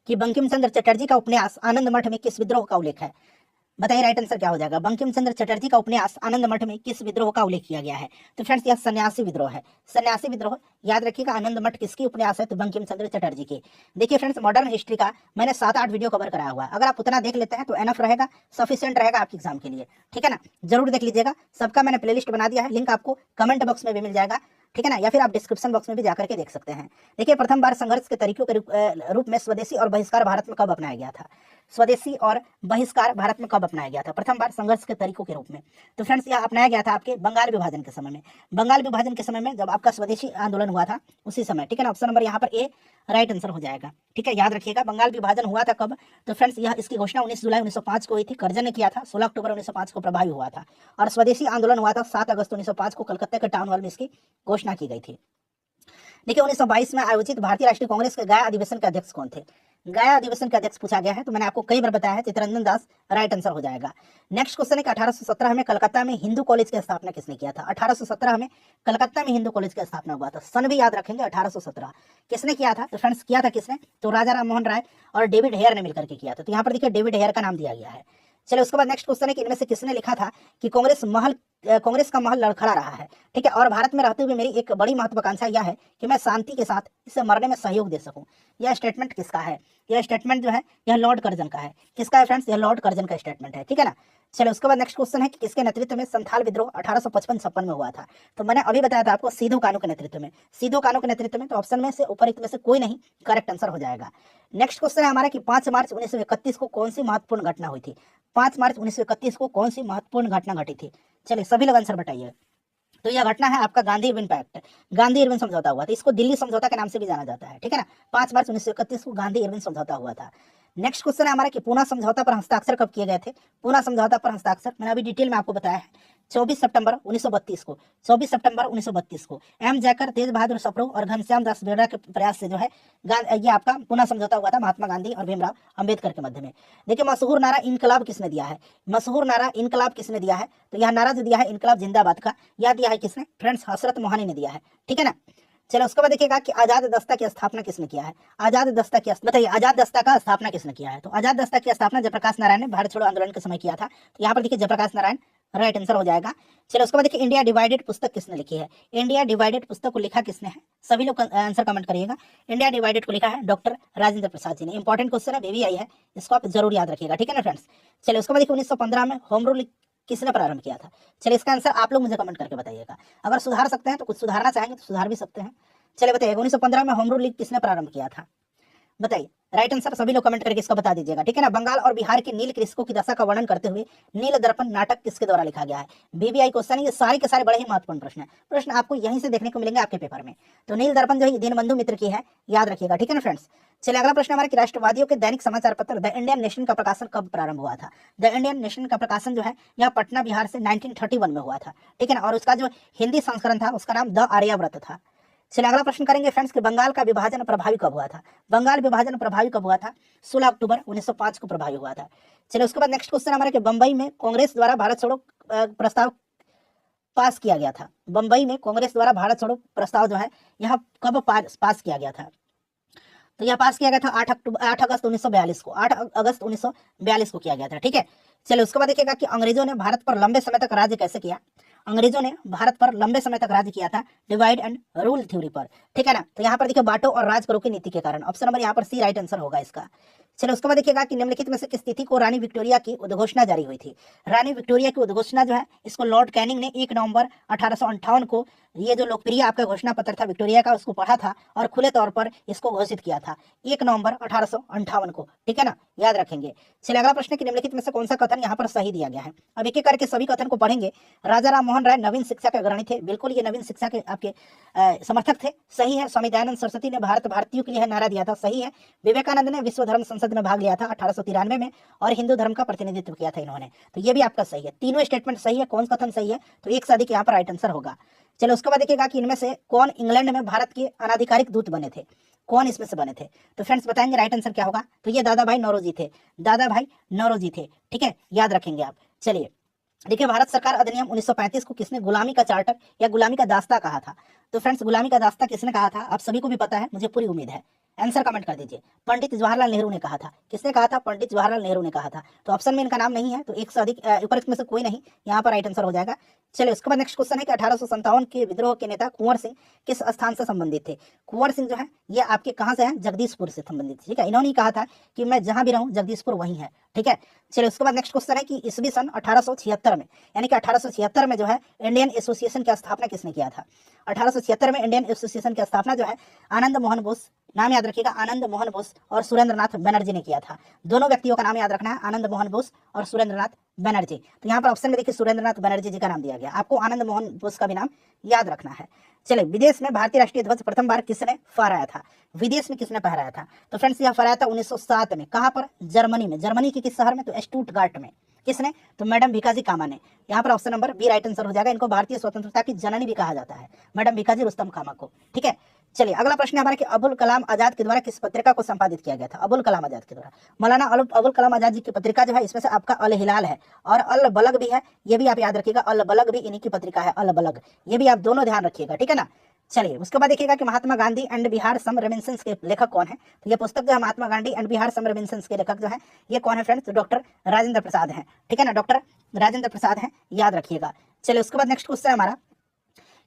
कि बंकिम चंद्र चटर्जी का उपन्यास आनंद मठ में किस विद्रोह का उल्लेख है? बताइए राइट आंसर क्या हो जाएगा? बंकिम चंद्र चटर्जी का उपन्यास आनंद मठ में किस विद्रोह का उल्लेख किया गया है? तो फ्रेंड्स यह सन्यासी विद्रोह है। सन्यासी विद्रोह याद रखिएगा। आनंद मठ किसकी उपन्यास है? तो बंकिम चंद्र चटर्जी की। देखिए फ्रेंड्स, मॉडर्न हिस्ट्री का मैंने 7-8 वीडियो कवर कराया हुआ है, अगर आप उतना देख लेते हैं तो एनफ रहेगा, सफिशिएंट रहेगा आपके एग्जाम के लिए। ठीक है ना, जरूर देख लीजिएगा। सबका मैंने प्लेलिस्ट बना दिया है, लिंक आपको कमेंट बॉक्स में भी मिल जाएगा। ठीक है ना, या फिर आप डिस्क्रिप्शन बॉक्स में भी जाकर के देख सकते हैं। देखिए, प्रथम बार संघर्ष के तरीकों के रूप में स्वदेशी और बहिष्कार भारत में कब अपनाया गया था? स्वदेशी और बहिष्कार भारत में कब अपनाया गया था प्रथम बार संघर्ष के तरीकों के रूप में? तो फ्रेंड्स यह अपनाया गया था आपके बंगाल विभाजन के समय में। बंगाल विभाजन के समय में जब आपका स्वदेशी आंदोलन हुआ था उसी समय। ठीक है ना, ऑप्शन नंबर यहाँ पर ए राइट आंसर हो जाएगा। ठीक है, याद रखिएगा। बंगाल विभाजन हुआ था कब? तो फ्रेंड्स यह इसकी घोषणा 19 जुलाई 1905 को हुई थी, कर्जन ने किया था। 16 अक्टूबर 1905 को प्रभावी हुआ था और स्वदेशी आंदोलन हुआ था 7 अगस्त 1905 को कलकत्ता के टाउन हॉल में इसकी घोषणा की गई थी। देखिए, 1922 में आयोजित भारतीय राष्ट्रीय कांग्रेस के गया अधिवेशन के अध्यक्ष कौन थे? गया अधिवेशन के अध्यक्ष पूछा गया है, तो मैंने आपको कई बार बताया है, चित्तरंजन दास राइट आंसर हो जाएगा। नेक्स्ट क्वेश्चन है कि 1817 में कलकत्ता में हिंदू कॉलेज की स्थापना किसने किया था? 1817 में कलकत्ता में हिंदू कॉलेज की स्थापना हुआ था। सन भी याद रखेंगे, 1817 किसने किया था? तो फ्रेंड्स किया था किसने? तो राजा राम मोहन राय और डेविड हेयर ने मिलकर के किया था। तो यहाँ पर देखिए डेविड हेयर का नाम दिया गया है। चलिए उसके बाद नेक्स्ट क्वेश्चन है कि इनमें से किसने लिखा था कि कांग्रेस का महल लड़खड़ा रहा है? ठीक है, और भारत में रहते हुए मेरी एक बड़ी महत्वाकांक्षा यह है कि मैं शांति के साथ इसे मरने में सहयोग दे सकूं। यह स्टेटमेंट किसका है? यह स्टेटमेंट जो है यह लॉर्ड कर्जन का है। किसका है फ्रेंड्स? यह लॉर्ड कर्जन का स्टेटमेंट है। ठीक है ना। चलिए उसके बाद नेक्स्ट क्वेश्चन है कि किसके नेतृत्व में संथाल विद्रोह 1855-56 में हुआ था? तो मैंने अभी बताया था आपको, सिद्धू कान्हू के नेतृत्व में। सिद्धू कान्हू के नेतृत्व में, तो ऑप्शन में से उपरोक्त में से कोई नहीं करेक्ट आंसर हो जाएगा। नेक्स्ट क्वेश्चन है हमारा कि 5 मार्च 1931 को कौन सी महत्वपूर्ण घटना हुई थी? 5 मार्च 1931 को कौन सी महत्वपूर्ण घटना घटी थी? चलिए सभी लोग आंसर बताइए। तो यह घटना है आपका Gandhi Irwin pact, Gandhi Irwin समझौता हुआ था। इसको दिल्ली समझौता के नाम से भी जाना जाता है। ठीक है ना, 5 मार्च 1931 को गांधी इरविन समझौता हुआ था। नेक्स्ट क्वेश्चन है हमारा कि पूना समझौता पर हस्ताक्षर कब किए गए थे? पूना समझौता पर हस्ताक्षर मैंने अभी डिटेल में आपको बताया है 24 सितंबर 1932 को, 24 सितंबर 1932 को एम जयकर, तेज बहादुर सप्रू और घनश्याम दास बेड़ा के प्रयास से जो है ये आपका पुनः समझौता हुआ था महात्मा गांधी और भीमराव अंबेडकर के मध्य में। देखिए मशहूर नारा इनकलाब किसने दिया है, मशहूर नारा इनकलाब किसने दिया है, तो यह नारा जो दिया है इनकलाब जिंदाबाद का, यह दिया है किसने, फ्रेंड्स हसरत मोहानी ने दिया है, ठीक है ना। चलो उसके बाद देखिएगा कि आजाद दस्ता की स्थापना किसने किया है, आजाद दस्ता की, बताइए आजाद दस्ता का स्थापना किसने किया है, तो आजाद दस्ता की स्थापना जयप्रकाश नारायण ने भारत छोड़ो आंदोलन के समय किया था। तो यहाँ पर देखिए जयप्रकाश नारायण राइट आंसर हो जाएगा। चलो उसके बाद देखिए इंडिया डिवाइडेड पुस्तक किसने लिखी है, इंडिया डिवाइडेड पुस्तक को लिखा किसने है, सभी लोग आंसर कमेंट करिएगा। इंडिया डिवाइडेड को लिखा है डॉक्टर राजेंद्र प्रसाद जी ने। इंपॉर्टेंट क्वेश्चन है, बीवी आई है, इसको आप जरूर याद रखिएगा, ठीक है ना फ्रेंड्स। चलिए उसके बाद देखिए 1915 में होम रूल किसने प्रारंभ किया था। चलिए इसका आंसर आप लोग मुझे कमेंट करके बताइएगा, अगर सुधार सकते हैं तो कुछ सुधारना चाहेंगे तो सुधार भी सकते हैं। चलिए बताइए 1915 में होम रूल लीग किसने प्रारंभ किया था, बताइए राइट आंसर सभी लोग कमेंट करके इसका बता दीजिएगा, ठीक है ना। बंगाल और बिहार के नील कृषकों की दशा का वर्णन करते हुए नील दर्पण नाटक किसके द्वारा लिखा गया है, बीबीआई क्वेश्चन, ये सारे के सारे बड़े ही महत्वपूर्ण प्रश्न है, प्रश्न आपको यहीं से देखने को मिलेंगे आपके पेपर में। तो नील दर्पण जो है दीनबंधु मित्र की है, याद रखिएगा, ठीक है ना फ्रेंड्स। चलिए अगला प्रश्न हमारे राष्ट्रवादियों के दैनिक समाचार पत्र द इंडियन नेशन का प्रकाशन कब प्रारंभ हुआ था। द इंडियन नेशन का प्रकाशन जो है यह पटना बिहार से 1931 में हुआ था, ठीक है ना, और उसका जो हिंदी संस्करण था उसका नाम द आर्याव्रत था। चलिए अगला प्रश्न करेंगे फ्रेंड्स कि बंगाल का विभाजन प्रभावी कब हुआ था, बंगाल विभाजन प्रभावी कब हुआ था, 16 अक्टूबर 1905 को प्रभावी हुआ था। चलिए उसके बाद नेक्स्ट क्वेश्चन हमारे कि बंबई में कांग्रेस द्वारा भारत छोड़ो प्रस्ताव पास किया गया था, बंबई में कांग्रेस द्वारा भारत छोड़ो प्रस्ताव जो है यह कब पास किया गया था, तो यह पास किया गया था 8 अगस्त 1942 को, 8 अगस्त 1942 को किया गया था, ठीक है। चलिए उसके बाद देखिएगा कि अंग्रेजों ने भारत पर लंबे समय तक राज्य कैसे किया, अंग्रेजों ने भारत पर लंबे समय तक राज्य किया था डिवाइड एंड रूल थ्योरी पर, ठीक है ना। तो यहाँ पर देखिए बांटो और राज करो की नीति के कारण, ऑप्शन नंबर यहाँ पर सी राइट आंसर होगा इसका। चलो उसके बाद देखिएगा कि निम्नलिखित में से किस तिथि को रानी विक्टोरिया की उद्घोषणा जारी हुई थी, रानी विक्टोरिया की उद्घोषणा जो है इसको लॉर्ड कैनिंग ने 1 नवंबर 1858 को, ये जो लोकप्रिय आपका घोषणा पत्र था विक्टोरिया का उसको पढ़ा था और खुले तौर पर इसको घोषित किया था 1 नवंबर 1858 को, ठीक है ना, याद रखेंगे। चलिए अगला प्रश्न कि निम्नलिखित में से कौन सा कथन यहाँ पर सही दिया गया है, अब एक एक करके सभी कथन को पढ़ेंगे। राजा राम मोहन राय नवीन शिक्षा के अग्रणी थे, बिल्कुल ये नवीन शिक्षा के आपके समर्थक थे, सही है। स्वामी दयानंद सरस्वती ने भारत भारतीयों के लिए नारा दिया था, सही है। विवेकानंद ने विश्व धर्म संसद में भाग लिया था 1893 में और हिंदू धर्म का प्रतिनिधित्व किया था इन्होंने, तो ये भी आपका सही है, तीनों स्टेटमेंट सही है। कौन सा कथन सही है, तो एक सादी के यहाँ पर राइट आंसर होगा। चलो उसके बाद देखिएगा कि इनमें से कौन इंग्लैंड में भारत के अनाधिकारिक दूत बने थे, कौन इसमें से बने थे, तो फ्रेंड्स बताएंगे राइट आंसर क्या होगा, तो ये दादा भाई नौरोजी थे, दादा भाई नौरोजी थे, ठीक है, याद रखेंगे आप। चलिए देखिए भारत सरकार अधिनियम 1935 को किसने गुलामी का चार्टर या गुलामी का दास्ता कहा था, तो फ्रेंड्स गुलामी का दास्ता किसने कहा था, आप सभी को भी पता है, मुझे पूरी उम्मीद है, आंसर कमेंट कर दीजिए। पंडित जवाहरलाल नेहरू ने कहा था, किसने कहा था, पंडित जवाहरलाल नेहरू ने कहा था, तो ऑप्शन में इनका नाम नहीं है, तो एक से अधिक ऊपर में से कोई नहीं, यहाँ पर राइट आंसर हो जाएगा। चलिए उसके बाद नेक्स्ट क्वेश्चन है कि 1857 के विद्रोह के नेता कुंवर सिंह किस स्थान से संबंधित थे, कुंवर सिंह जो है ये आपके कहाँ से हैं, जगदीशपुर से संबंधित, ठीक है, इन्होंने कहा था कि मैं जहां भी रहूं जगदीशपुर वहीं है, ठीक है। चलिए उसके बाद नेक्स्ट क्वेश्चन है कि ईस्वी सन 1876 में, यानी कि 1876 में जो है इंडियन एसोसिएशन की स्थापना किसने किया था, 1876 में इंडियन एसोसिएशन की स्थापना जो है आनंद मोहन बोस, नाम याद रखिएगा, आनंद मोहन बोस और सुरेंद्रनाथ बनर्जी ने किया था, दोनों व्यक्तियों का नाम याद रखना है, आनंद मोहन बोस और सुरेंद्रनाथ बनर्जी। तो यहाँ पर ऑप्शन में देखिए सुरेंद्रनाथ बनर्जी जी का नाम दिया गया, आपको आनंद मोहन बोस का भी नाम याद रखना है। चलिए विदेश में भारतीय राष्ट्रीय ध्वज प्रथम बार किसने फहराया था, विदेश में किसने फहराया था, तो फ्रेंड्स यह फहराया था 1907 में, कहाँ पर, जर्मनी में, जर्मनी के किस शहर में, तो स्टुटगार्ट में, किसने, तो मैडम भीकाजी कामा ने, यहाँ पर option number B right answer हो जाएगा। इनको भारतीय स्वतंत्रता की जननी भी कहा जाता है, मैडम भीकाजी रुस्तम कामा को, ठीक है। चलिए अगला प्रश्न हमारे कि अबुल कलाम आजाद के द्वारा किस पत्रिका को संपादित किया गया था, अबुल कलाम आजाद के द्वारा, मौलाना अबुल कलाम आजाद जी की पत्रिका जो है इसमें से आपका अल हिलाल है और अल बलग भी है, ये भी आप याद रखिएगा, अल बलग भी इन्हीं की पत्रिका है, अल बलग, ये भी आप दोनों ध्यान रखिएगा, ठीक है ना। चलिए उसके बाद देखिएगा कि Mahatma Gandhi and Bihar some reminiscence के लेखक कौन है, तो ये पुस्तक जो है Mahatma Gandhi and Bihar some reminiscence के लेखक जो है ये कौन है फ्रेंड्स, तो डॉक्टर राजेंद्र प्रसाद हैं, ठीक है ना, डॉक्टर राजेंद्र प्रसाद हैं, याद रखिएगा। चलिए उसके बाद नेक्स्ट क्वेश्चन है हमारा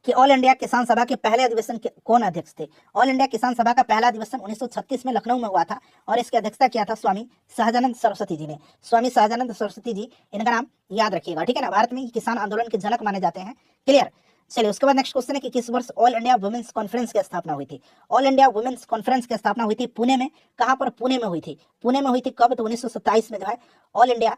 कि ऑल इंडिया किसान सभा के पहले अधिवेशन के कौन अध्यक्ष थे, ऑल इंडिया किसान सभा का पहला अधिवेशन 1936 में लखनऊ में हुआ था और इसकी अध्यक्षता किया था स्वामी सहजानंद सरस्वती जी ने, स्वामी सहजानंद सरस्वती जी, इनका नाम याद रखिएगा, ठीक है ना, भारत में किसान आंदोलन के जनक माने जाते हैं, क्लियर। चलिए उसके बाद नेक्स्ट क्वेश्चन है कि किस वर्ष ऑल इंडिया वुमेन्स कॉन्फ्रेंस की स्थापना हुई थी, ऑल इंडिया वुमेन्स कॉन्फ्रेंस की स्थापना हुई थी पुणे में, कहाँ पर, पुणे में हुई थी, पुणे में हुई थी कब, तो 1927 में जो है ऑल इंडिया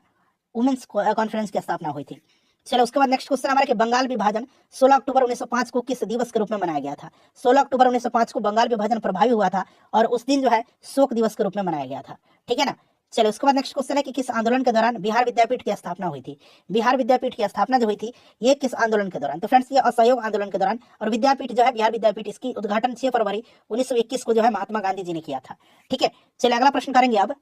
वुमेन्स कॉन्फ्रेंस की स्थापना हुई थी। चलो उसके बाद नेक्स्ट क्वेश्चन हमारा कि बंगाल विभाजन 16 अक्टूबर 1905 को किस दिवस के रूप में मनाया गया था, 16 अक्टूबर 1905 को बंगाल विभाजन प्रभावी हुआ था और उस दिन जो है शोक दिवस के रूप में मनाया गया था, ठीक है ना। चलिए उसके बाद नेक्स्ट क्वेश्चन है कि किस आंदोलन के दौरान बिहार विद्यापीठ की स्थापना हुई थी। बिहार विद्यापीठ की स्थापना जो हुई थी ये किस आंदोलन के दौरान, तो फ्रेंड्स ये असहयोग आंदोलन के दौरान। और विद्यापीठ जो है बिहार विद्यापीठ, इसकी उद्घाटन 6 फरवरी 1921 को जो है महात्मा गांधी जी ने किया था। ठीक है, चलिए अगला प्रश्न करेंगे अब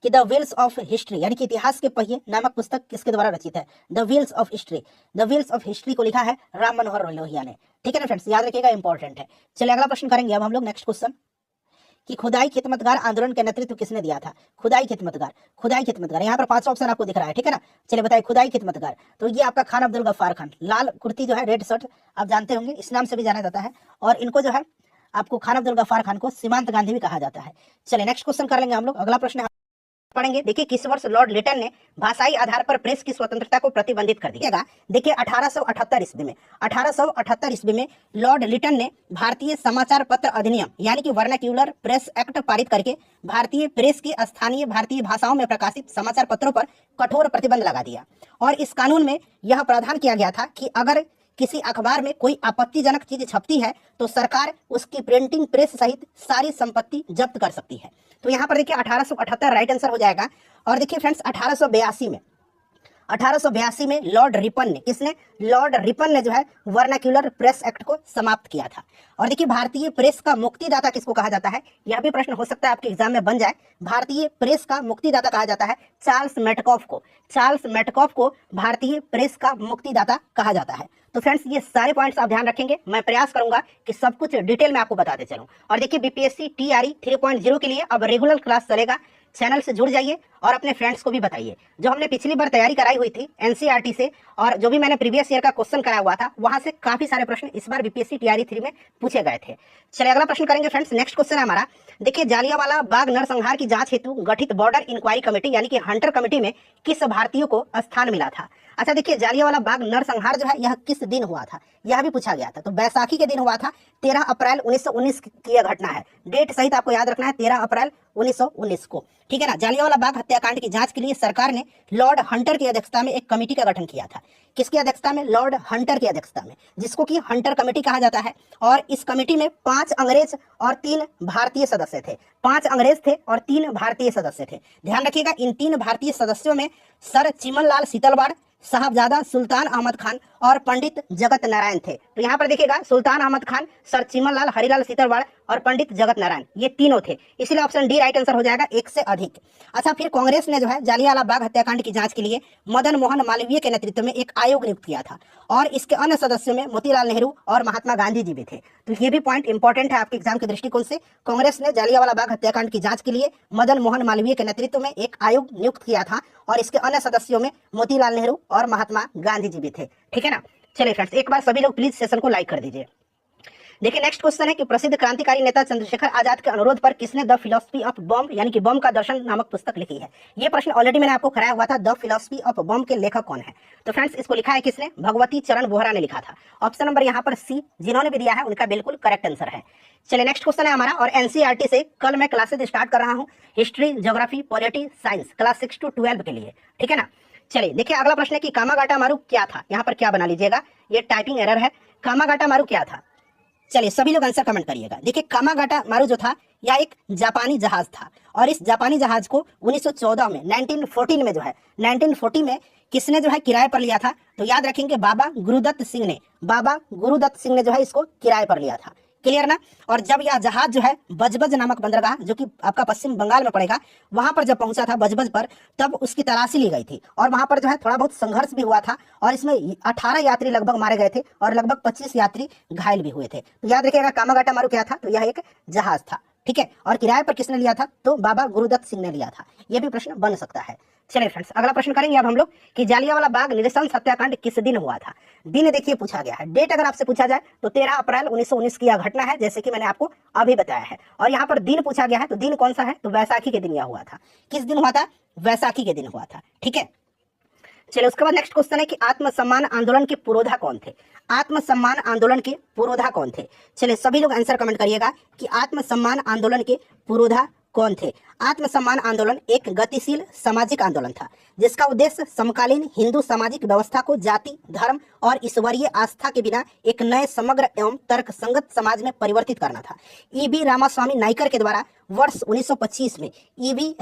कि द व्हील्स ऑफ हिस्ट्री यानी कि इतिहास के पहिए नामक पुस्तक किसके द्वारा रचित है। The wheels of history, the wheels of history को लिखा है राम मनोहर लोहिया ने। ठीक है ना फ्रेंड्स, याद रखिएगा, इंपॉर्टेंट है। चलिए अगला प्रश्न करेंगे अब हम लोग नेक्स्ट क्वेश्चन कि खुदाई खिदमतगार आंदोलन का नेतृत्व किसने दिया था। खुदाई खिदमतगार, खुदाई खिदमतगार, यहाँ पर 5 ऑप्शन आपको दिख रहा है। ठीक है ना, चलिए बताइए खुदाई खिदमतगार, तो ये आपका खान अब्दुल गफ्फार खान। लाल कुर्ती जो है, रेड शर्ट, आप जानते होंगे, इस नाम से भी जाना जाता है। और इनको जो है आपको खान अब्दुल गफ्फार खान को सीमांत गांधी भी कहा जाता है। चलिए नेक्स्ट क्वेश्चन कर लेंगे हम लोग। अगला प्रश्न पढ़ेंगे, देखिए किस वर्ष लॉर्ड लिटन ने भाषाई आधार पर प्रेस की स्वतंत्रता को प्रतिबंधित कर दिया। देखिए 1878 ईस्वी में, 1878 ईस्वी में लॉर्ड लिटन ने भारतीय समाचार पत्र अधिनियम यानी कि वर्नाक्यूलर प्रेस एक्ट पारित करके भारतीय प्रेस की स्थानीय भारतीय भाषाओं में प्रकाशित समाचार पत्रों पर कठोर प्रतिबंध लगा दिया। और इस कानून में यह प्रावधान किया गया था कि अगर किसी अखबार में कोई आपत्तिजनक चीज छपती है तो सरकार उसकी प्रिंटिंग प्रेस सहित सारी संपत्ति जब्त कर सकती है। तो यहाँ पर देखिए 1878 राइट आंसर हो जाएगा। और देखिए फ्रेंड्स 1882 में लॉर्ड रिपन ने, किसने, लॉर्ड रिपन ने जो है वर्नाक्यूलर प्रेस एक्ट को समाप्त किया था। और देखिए भारतीय प्रेस का मुक्तिदाता किसको कहा जाता है, यह भी प्रश्न हो सकता है आपके एग्जाम में बन जाए। भारतीय प्रेस का मुक्तिदाता कहा जाता है चार्ल्स मेटकॉफ को। चार्ल्स मेटकॉफ को भारतीय प्रेस का मुक्तिदाता कहा जाता है। तो फ्रेंड्स ये सारे पॉइंट्स आप ध्यान रखेंगे, मैं प्रयास करूंगा कि सब कुछ डिटेल में आपको बताते चलूं। और देखिए बीपीएससी टीआरई 3.0 के लिए अब रेगुलर क्लास चलेगा, चैनल से जुड़ जाइए और अपने फ्रेंड्स को भी बताइए। जो हमने पिछली बार तैयारी कराई हुई थी एनसीईआरटी से और जो भी मैंने प्रीवियस ईयर का क्वेश्चन कराया हुआ था, वहां से काफी सारे प्रश्न इस बार बीपीएससी टीआरई 3 में पूछे गए थे। चलिए अगला प्रश्न करेंगे फ्रेंड्स। नेक्स्ट क्वेश्चन है हमारा, देखिए जालियांवाला बाग नरसंहार की जांच हेतु गठित बॉर्डर इंक्वायरी कमेटी यानी कि हंटर कमेटी में किस भारतीय को स्थान मिला था। अच्छा देखिए जालियांवाला बाग नरसंहार जो है यह किस दिन हुआ था, यह भी पूछा गया था। तो बैसाखी के दिन हुआ था, 13 अप्रैल 1919 की यह घटना है। डेट सहित आपको याद रखना है, 13 अप्रैल 1919 को। ठीक है ना, जालियांवाला बाग हत्याकांड की जांच के लिए सरकार ने लॉर्ड हंटर की अध्यक्षता में एक कमेटी का गठन किया था। किसकी अध्यक्षता में, लॉर्ड हंटर की अध्यक्षता में, जिसको कि हंटर कमेटी कहा जाता है। और इस कमेटी में 5 अंग्रेज और 3 भारतीय सदस्य थे। 5 अंग्रेज थे और 3 भारतीय सदस्य थे। ध्यान रखिएगा, इन 3 भारतीय सदस्यों में सर चिमनलाल सीतलवाड़, साहबजादा सुल्तान अहमद खान और पंडित जगत नारायण थे। तो यहाँ पर देखिएगा सुल्तान अहमद खान, सर चिमनलाल, हरिलाल सीतलवाड़ और पंडित जगत नारायण, ये तीनों थे। इसलिए ऑप्शन डी राइट आंसर हो जाएगा, 1 से अधिक। अच्छा फिर कांग्रेस ने जो है जालियांवाला बाग हत्याकांड की जांच के लिए मदन मोहन मालवीय के नेतृत्व में एक आयोग नियुक्त किया था और इसके अन्य सदस्यों में मोतीलाल नेहरू और महात्मा गांधी जी भी थे। तो ये भी पॉइंट इंपॉर्टेंट है आपके एग्जाम के दृष्टिकोण से। कांग्रेस ने जालियांवाला बाग हत्याकांड की जांच के लिए मदन मोहन मालवीय के नेतृत्व में एक आयोग नियुक्त किया था और इसके अन्य सदस्यों में मोतीलाल नेहरू और महात्मा गांधी जी भी थे। ठीक है ना, चलिए फ्रेंड्स एक बार सभी लोग प्लीज सेशन को लाइक कर दीजिए। देखिए नेक्स्ट क्वेश्चन है कि प्रसिद्ध क्रांतिकारी नेता चंद्रशेखर आजाद के अनुरोध पर किसने द फिलॉसफी ऑफ बॉम्ब यानी कि बम का दर्शन नामक पुस्तक लिखी है। ये प्रश्न ऑलरेडी मैंने आपको कराया हुआ था, द फिलॉसफी ऑफ बॉम्ब के लेखक कौन है। तो फ्रेंड्स इसको लिखा है किसने, भगवती चरण बोहरा ने लिखा था। ऑप्शन नंबर यहाँ पर सी, जिन्होंने भी दिया है उनका बिल्कुल करेक्ट आंसर है। चलिए नेक्स्ट क्वेश्चन है हमारा, और एनसीईआरटी से कल मैं क्लासेज स्टार्ट कर रहा हूँ history, geography, polity, science class 6 to 12 के लिए। ठीक है ना, चलिए देखिए अगला प्रश्न है कि कामागाटा मारू क्या था। यहाँ पर क्या बना लीजिएगा, ये टाइपिंग एरर है। कामागाटा मारू क्या था, चलिए सभी लोग आंसर कमेंट करिएगा। देखिए कामागाटा मारू जो था यह एक जापानी जहाज था और इस जापानी जहाज को 1914 में 1914 में जो है 1940 में किसने जो है किराए पर लिया था। तो याद रखेंगे बाबा गुरुदत्त सिंह ने, बाबा गुरुदत्त सिंह ने जो है इसको किराए पर लिया था। क्लियर ना। और जब यह जहाज जो है बजबज नामक बंदरगाह जो कि आपका पश्चिम बंगाल में पड़ेगा, वहां पर जब पहुंचा था बजबज पर, तब उसकी तलाशी ली गई थी और वहां पर जो है थोड़ा बहुत संघर्ष भी हुआ था और इसमें 18 यात्री लगभग मारे गए थे और लगभग 25 यात्री घायल भी हुए थे। तो याद रखिएगा कामागाटा मारू क्या था, तो यह एक जहाज था। ठीक है, और किराए पर किसने लिया था, तो बाबा गुरुदत्त सिंह ने लिया था। यह भी प्रश्न बन सकता है। चलिए फ्रेंड्स अगला प्रश्न करेंगे अब हम लोग कि जालियांवाला बाग निरसन सत्याकांड किस दिन हुआ था। दिन देखिए पूछा गया है, डेट अगर आपसे पूछा जाए तो 13 अप्रैल 1919 की यह घटना है, जैसे कि मैंने आपको अभी बताया है। और यहाँ पर दिन पूछा गया है, तो दिन कौन सा है, तो वैसाखी के दिन यह हुआ था। किस दिन हुआ था, वैसाखी के दिन हुआ था। ठीक है, चलिए उसके बाद नेक्स्ट क्वेश्चन है कि आत्मसम्मान आंदोलन के पुरोधा कौन थे। आत्मसम्मान आंदोलन के पुरोधा कौन थे। चलिए सभी लोग आंसर कमेंट करिएगा कि आत्मसम्मान आंदोलन के पुरोधा कौन थे। आत्मसम्मान आंदोलन एक गतिशील सामाजिक आंदोलन था जिसका उद्देश्य समकालीन हिंदू सामाजिक व्यवस्था को जाति, धर्म और ईश्वरीय आस्था के बिना एक नए समग्र एवं तर्कसंगत समाज में परिवर्तित करना था। ईवी रामास्वामी नाइकर के द्वारा वर्ष 1925 में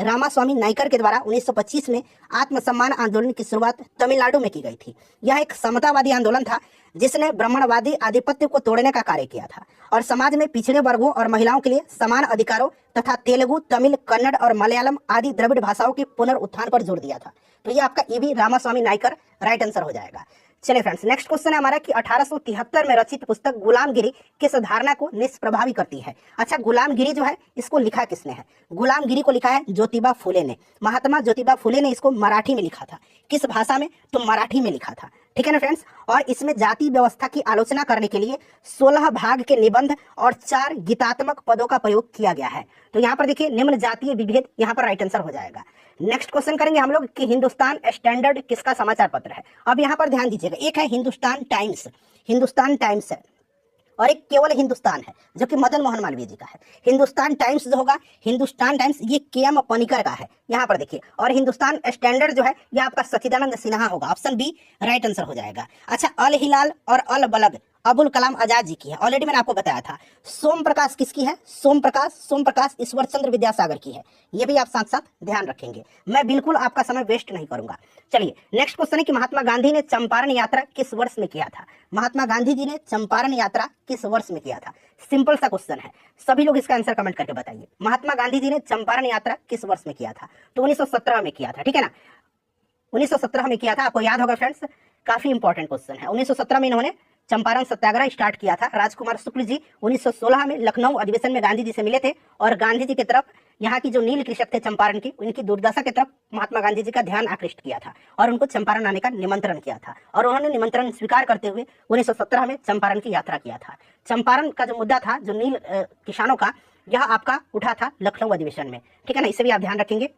रामास्वामी नाइकर के द्वारा 1925 में आत्मसम्मान आंदोलन की शुरुआत तमिलनाडु में की गई थी। यह एक समतावादी आंदोलन था जिसने ब्राह्मणवादी आधिपत्य को तोड़ने का कार्य किया था और समाज में पिछड़े वर्गों और महिलाओं के लिए समान अधिकारों तथा तेलुगु, तमिल, कन्नड़ और मलयालम आदि द्रविड़ भाषाओं के पुनरुत्थान पर जोर दिया था। तो ये आपका E V Ramaswamy Naicker right answer हो जाएगा। चलिए फ्रेंड्स, नेक्स्ट क्वेश्चन है हमारा कि 1873 में रचित पुस्तक गुलामगिरी किस धारणा को निष्प्रभावी करती है। अच्छा, गुलामगिरी जो है इसको लिखा किसने है? गुलामगिरी को लिखा है ज्योतिबा फुले ने। महात्मा ज्योतिबा फुले ने इसको मराठी में लिखा था। किस भाषा में? तो मराठी में लिखा था। ठीक है ना फ्रेंड्स। और इसमें जाति व्यवस्था की आलोचना करने के लिए 16 भाग के निबंध और 4 गीतात्मक पदों का प्रयोग किया गया है। तो यहाँ पर देखिए निम्न जातीय विभेद यहाँ पर राइट आंसर हो जाएगा। नेक्स्ट क्वेश्चन करेंगे हम लोग कि हिंदुस्तान स्टैंडर्ड किसका समाचार पत्र है। अब यहाँ पर ध्यान दीजिएगा, एक है हिंदुस्तान टाइम्स है और एक केवल हिंदुस्तान है जो कि मदन मोहन मालवीय जी का है। हिंदुस्तान टाइम्स जो होगा, हिंदुस्तान टाइम्स ये के.एम. पनिकर का है यहाँ पर देखिए, और हिंदुस्तान स्टैंडर्ड जो है ये आपका सच्चिदानंद सिन्हा होगा। ऑप्शन बी राइट आंसर हो जाएगा। अच्छा, अल हिलाल और अल बलग अबुल कलाम आजाद जी की है। ऑलरेडी मैंने आपको बताया था। सोम प्रकाश किसकी है? सोम प्रकाश ईश्वर चंद्र विद्यासागर की है। ये भी आप साथ साथ ध्यान रखेंगे। मैं बिल्कुल आपका समय वेस्ट नहीं करूंगा। चलिए नेक्स्ट क्वेश्चन है कि महात्मा गांधी ने चंपारण यात्रा किस वर्ष में किया था। महात्मा गांधी जी ने चंपारण यात्रा किस वर्ष में किया था? सिंपल सा क्वेश्चन है, सभी लोग इसका आंसर कमेंट करके बताइए। महात्मा गांधी जी ने चंपारण यात्रा किस वर्ष में किया था? तो 1917 में किया था। ठीक है ना, 1917 में किया था। आपको याद होगा फ्रेंड्स, काफी इंपॉर्टेंट क्वेश्चन है। 1917 में इन्होंने चंपारण सत्याग्रह स्टार्ट किया था। राजकुमार शुक्ल जी 1916 में लखनऊ अधिवेशन में गांधी जी से मिले थे और गांधी जी की तरफ यहाँ की जो नील कृषक थे चंपारण की, उनकी दुर्दशा की तरफ महात्मा गांधी जी का ध्यान आकृष्ट किया था और उनको चंपारण आने का निमंत्रण किया था और उन्होंने निमंत्रण स्वीकार करते हुए 1917 में चंपारण की यात्रा किया था। चंपारण का जो मुद्दा था, जो नील किसानों का, यह आपका उठा था लखनऊ अधिवेशन में। ठीक है ना, इसे भी आप ध्यान रखेंगे।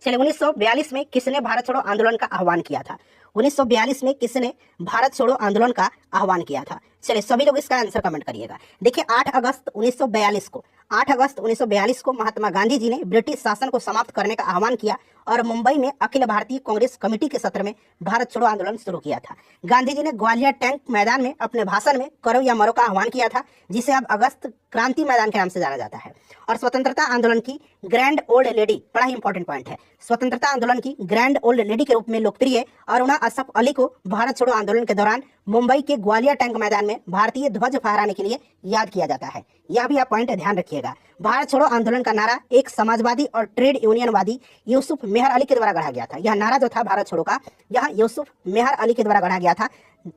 चलिए 1942 में किसने भारत छोड़ो आंदोलन का आह्वान किया था? 1942 में किसने भारत छोड़ो आंदोलन का आह्वान किया था? चलिए सभी लोग इसका आंसर कमेंट करिएगा। देखिए 8 अगस्त 1942 को महात्मा गांधी जी ने ब्रिटिश शासन को समाप्त करने का आह्वान किया और मुंबई में अखिल भारतीय कांग्रेस कमेटी के सत्र में भारत छोड़ो आंदोलन शुरू किया था। गांधी जी ने ग्वालियर टैंक मैदान में अपने भाषण में करो या मरो का आह्वान किया था, जिसे अब अगस्त क्रांति मैदान के नाम से जाना जाता है। और स्वतंत्रता आंदोलन की ग्रैंड ओल्ड लेडी, बड़ा ही इंपॉर्टेंट पॉइंट है, स्वतंत्रता आंदोलन की ग्रैंड ओल्ड लेडी के रूप में लोकप्रिय अरुणा असफ अली को भारत छोड़ो आंदोलन के दौरान मुंबई के ग्वालियर टैंक मैदान में भारतीय ध्वज फहराने के लिए याद किया जाता है। यह भी आप पॉइंट ध्यान रखिएगा। भारत छोड़ो आंदोलन का नारा एक समाजवादी और ट्रेड यूनियनवादी यूसुफ मेहर अली के द्वारा गढ़ा गया था। यह नारा जो था भारत छोड़ो का, यह यूसुफ मेहर अली के द्वारा गढ़ा गया था।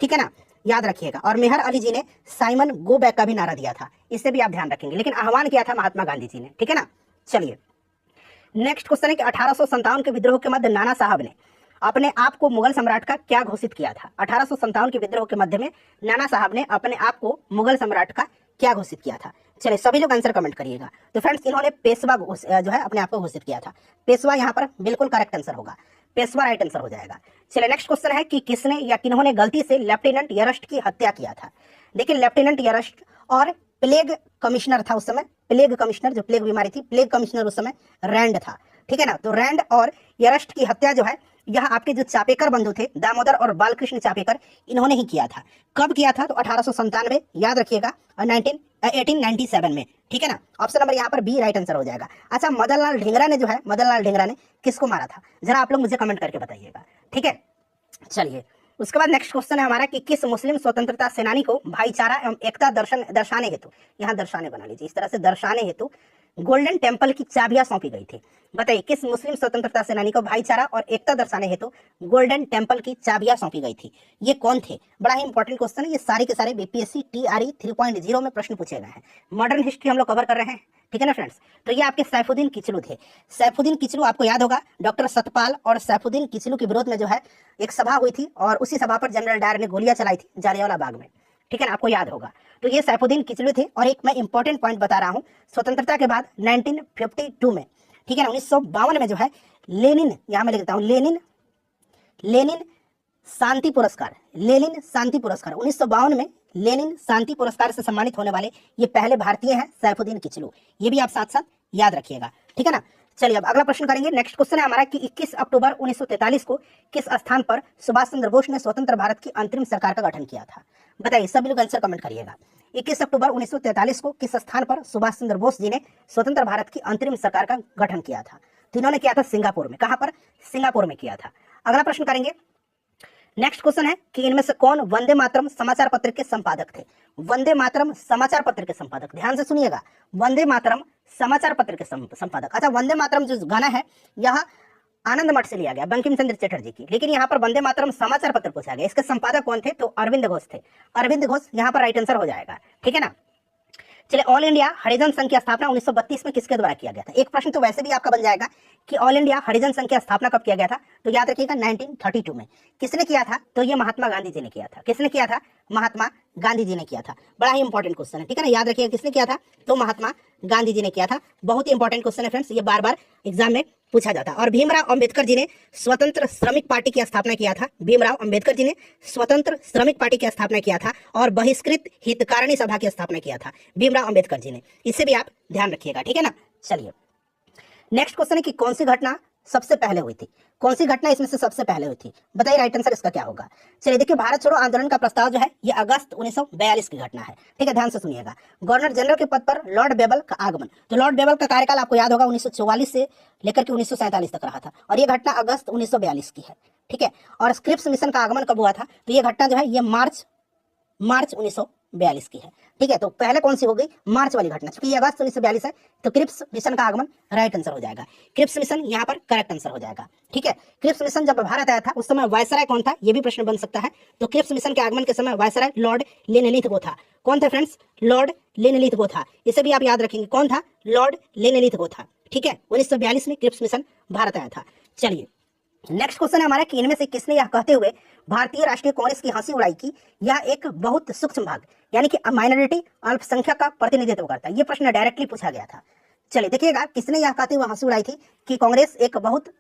ठीक है ना, याद रखिएगा। और मेहर अली जी ने साइमन गो बैक का भी नारा दिया था, इससे भी आप ध्यान रखेंगे, लेकिन आह्वान किया था महात्मा गांधी जी ने। ठीक है ना। चलिए नेक्स्ट क्वेश्चन है कि 1857 के विद्रोह के मध्य नाना साहब ने अपने आप को मुगल सम्राट का क्या घोषित किया था? 1857 के विद्रोह के मध्य में नाना साहब ने अपने आप को मुगल सम्राट का क्या घोषित किया था? चलिए सभी लोग आंसर कमेंट करिएगा। तो फ्रेंड्स इन्होंने पेशवा जो है अपने आप को घोषित किया था। पेशवा यहाँ पर बिल्कुल करेक्ट आंसर होगा, पेशवा राइट आंसर हो जाएगा। चलिए नेक्स्ट क्वेश्चन है कि किसने या किन्होंने गलती से लेफ्टिनेंट यरस्ट की हत्या किया था? देखिए लेफ्टिनेंट यरस्ट और प्लेग कमिश्नर था उस समय, प्लेग कमिश्नर, जो प्लेग बीमारी थी, प्लेग कमिश्नर उस समय रैंड था। ठीक है ना। तो रैंड और यरस्ट की हत्या जो है यह आपके जो चापेकर बंधु थे, दामोदर और बालकृष्ण चापेकर, इन्होंने ही किया था। कब किया था? तो 1897, याद रखिएगा, और 1897 में। ठीक है ना। ऑप्शन नंबर यहाँ पर बी राइट आंसर हो जाएगा। अच्छा, मदनलाल ढींगरा ने जो है, मदनलाल ढींगरा ने किसको मारा था? जरा आप लोग मुझे कमेंट करके बताइएगा। ठीक है। चलिए उसके बाद नेक्स्ट क्वेश्चन है हमारा कि किस मुस्लिम स्वतंत्रता सेनानी को भाईचारा एवं एकता दर्शाने हेतु, यहाँ दर्शाने बना लीजिए, इस तरह से दर्शाने हेतु गोल्डन टेम्पल की चाबियां सौंपी गई थी? बताइए किस मुस्लिम स्वतंत्रता सेनानी को भाईचारा और एकता दर्शाने हेतु गोल्डन टेम्पल की चाबियां सौंपी गई थी? ये कौन थे? बड़ा ही इंपॉर्टेंट क्वेश्चन है। ये सारे के सारे बीपीएससी TRE 3.0 में प्रश्न पूछे गए हैं। मॉडर्न हिस्ट्री हम लोग कवर कर रहे हैं। ठीक है ना फ्रेंड्स। तो ये आपके सैफुद्दीन किचलू थे। सैफुद्दीन किचलू आपको याद होगा, डॉक्टर सतपाल और सैफुद्दीन किचलू के विरोध में जो है एक सभा हुई थी और उसी सभा पर जनरल डायर ने गोलियां चलाई थी जालियांवाला बाग में। ठीक है ना, आपको याद होगा। तो ये सैफुद्दीन किचलू थे। और एक मैं इंपॉर्टेंट पॉइंट बता रहा हूँ, स्वतंत्रता के बाद 1952 में, ठीक है ना, 1952 में जो है लेनिन, यहां मैं लिख देता हूं, लेनिन शांति पुरस्कार, लेनिन शांति पुरस्कार 1952 में लेनिन शांति पुरस्कार से सम्मानित होने वाले ये पहले भारतीय हैं सैफुद्दीन किचलू। ये भी आप साथ साथ याद रखिएगा। ठीक है ना। चलिए अब अगला प्रश्न करेंगे। नेक्स्ट क्वेश्चन है हमारा कि 21 अक्टूबर 1943 को किस स्थान पर सुभाष चंद्र बोस ने स्वतंत्र भारत की अंतरिम सरकार का गठन किया था? बताइए, सभी लोग आंसर कमेंट करिएगा। 21 अक्टूबर 1943 को किस स्थान पर सुभाष चंद्र बोस जी ने स्वतंत्र भारत की अंतरिम सरकार का गठन किया था? तो इन्होंने किया था सिंगापुर में। कहां पर? सिंगापुर में किया था। अगला प्रश्न करेंगे। नेक्स्ट क्वेश्चन है कि इनमें से कौन वंदे मातरम समाचार पत्र के संपादक थे? वंदे मातरम समाचार पत्र के संपादक, ध्यान से सुनिएगा, वंदे मातरम समाचार पत्र के संपादक। अच्छा, वंदे मातरम जो गाना है यह आनंद मठ से लिया गया, बंकिम चंद्र चटर्जी की, लेकिन यहाँ पर वंदे मातरम समाचार पत्र पूछा गया। इसके संपादक कौन थे? तो अरविंद घोष थे। अरविंद घोष यहाँ पर राइट आंसर हो जाएगा, ठीक है ना। चलिए, ऑल इंडिया हरिजन संघ की स्थापना 1932 में किसके द्वारा किया गया था? एक प्रश्न तो वैसे भी आपका बन जाएगा कि ऑल इंडिया हरिजन संघ की स्थापना कब किया गया था? तो याद रखिएगा 1932 में। किसने किया था? तो ये महात्मा गांधी जी ने किया था। किसने किया था? महात्मा गांधी जी ने किया था। बड़ा ही इंपॉर्टेंट क्वेश्चन है, ठीक है ना, याद रखिएगा किसने किया था? तो महात्मा गांधी जी ने किया था। बहुत ही इंपॉर्टेंट क्वेश्चन है फ्रेंड्स, ये बार बार एग्जाम में पूछा जाता है। और भीमराव अंबेडकर जी ने स्वतंत्र श्रमिक पार्टी की स्थापना किया था। भीमराव अंबेडकर जी ने स्वतंत्र श्रमिक पार्टी की स्थापना किया था और बहिष्कृत हितकारिणी सभा की स्थापना किया था भीमराव अंबेडकर जी ने। इसे भी आप ध्यान रखिएगा, ठीक है ना। चलिए, नेक्स्ट क्वेश्चन है कि कौन सी घटना सबसे पहले हुई थी? कौन सी घटना इसमें से सबसे पहले हुई थी? बताइए राइट आंसर इसका क्या होगा। चलिए देखिए, भारत छोड़ो आंदोलन का प्रस्ताव जो है ये अगस्त 1942 की घटना है, ठीक है, ध्यान से सुनिएगा। गवर्नर जनरल के पद पर लॉर्ड बेबल का आगमन, तो लॉर्ड बेबल का कार्यकाल आपको याद होगा 1944 से लेकर के 1947 तक रहा था, और ये घटना अगस्त 1942 की है, ठीक है। और स्क्रिप्स मिशन का आगमन कब हुआ था? तो ये घटना जो है ये मार्च 1942 की है, ठीक है। तो पहले कौन सी हो गई? मार्च वाली घटना, क्योंकि ये अगस्त 1942 है, तो क्रिप्स मिशन का आगमन राइट आंसर हो जाएगा। क्रिप्स मिशन यहाँ पर करेक्ट आंसर हो जाएगा, ठीक है। क्रिप्स मिशन जब भारत आया था उस समय वायसराय कौन था? ये भी प्रश्न बन सकता है। तो क्रिप्स मिशन के आगमन के समय वायसराय लॉर्ड लेनिलिथ गो था। कौन थे फ्रेंड्स? लॉर्ड लेनिलिथ गो था। इसे भी आप याद रखेंगे, कौन था? लॉर्ड लेनिलिथ गो था, ठीक है। 1942 में क्रिप्स मिशन भारत आया था। चलिए, नेक्स्ट क्वेश्चन है हमारा कि इनमें से किसने यह कहते हुए भारतीय राष्ट्रीय कांग्रेस की हंसी उड़ाई की यह एक बहुत सूक्ष्म भाग यानी कि माइनॉरिटी अल्पसंख्यक का प्रतिनिधित्व करता है? ये प्रश्न डायरेक्टली पूछा गया था। चलिए देखिएगा, किसने यह कहते हुए हंसी उड़ाई थी कि कांग्रेस एक बहुत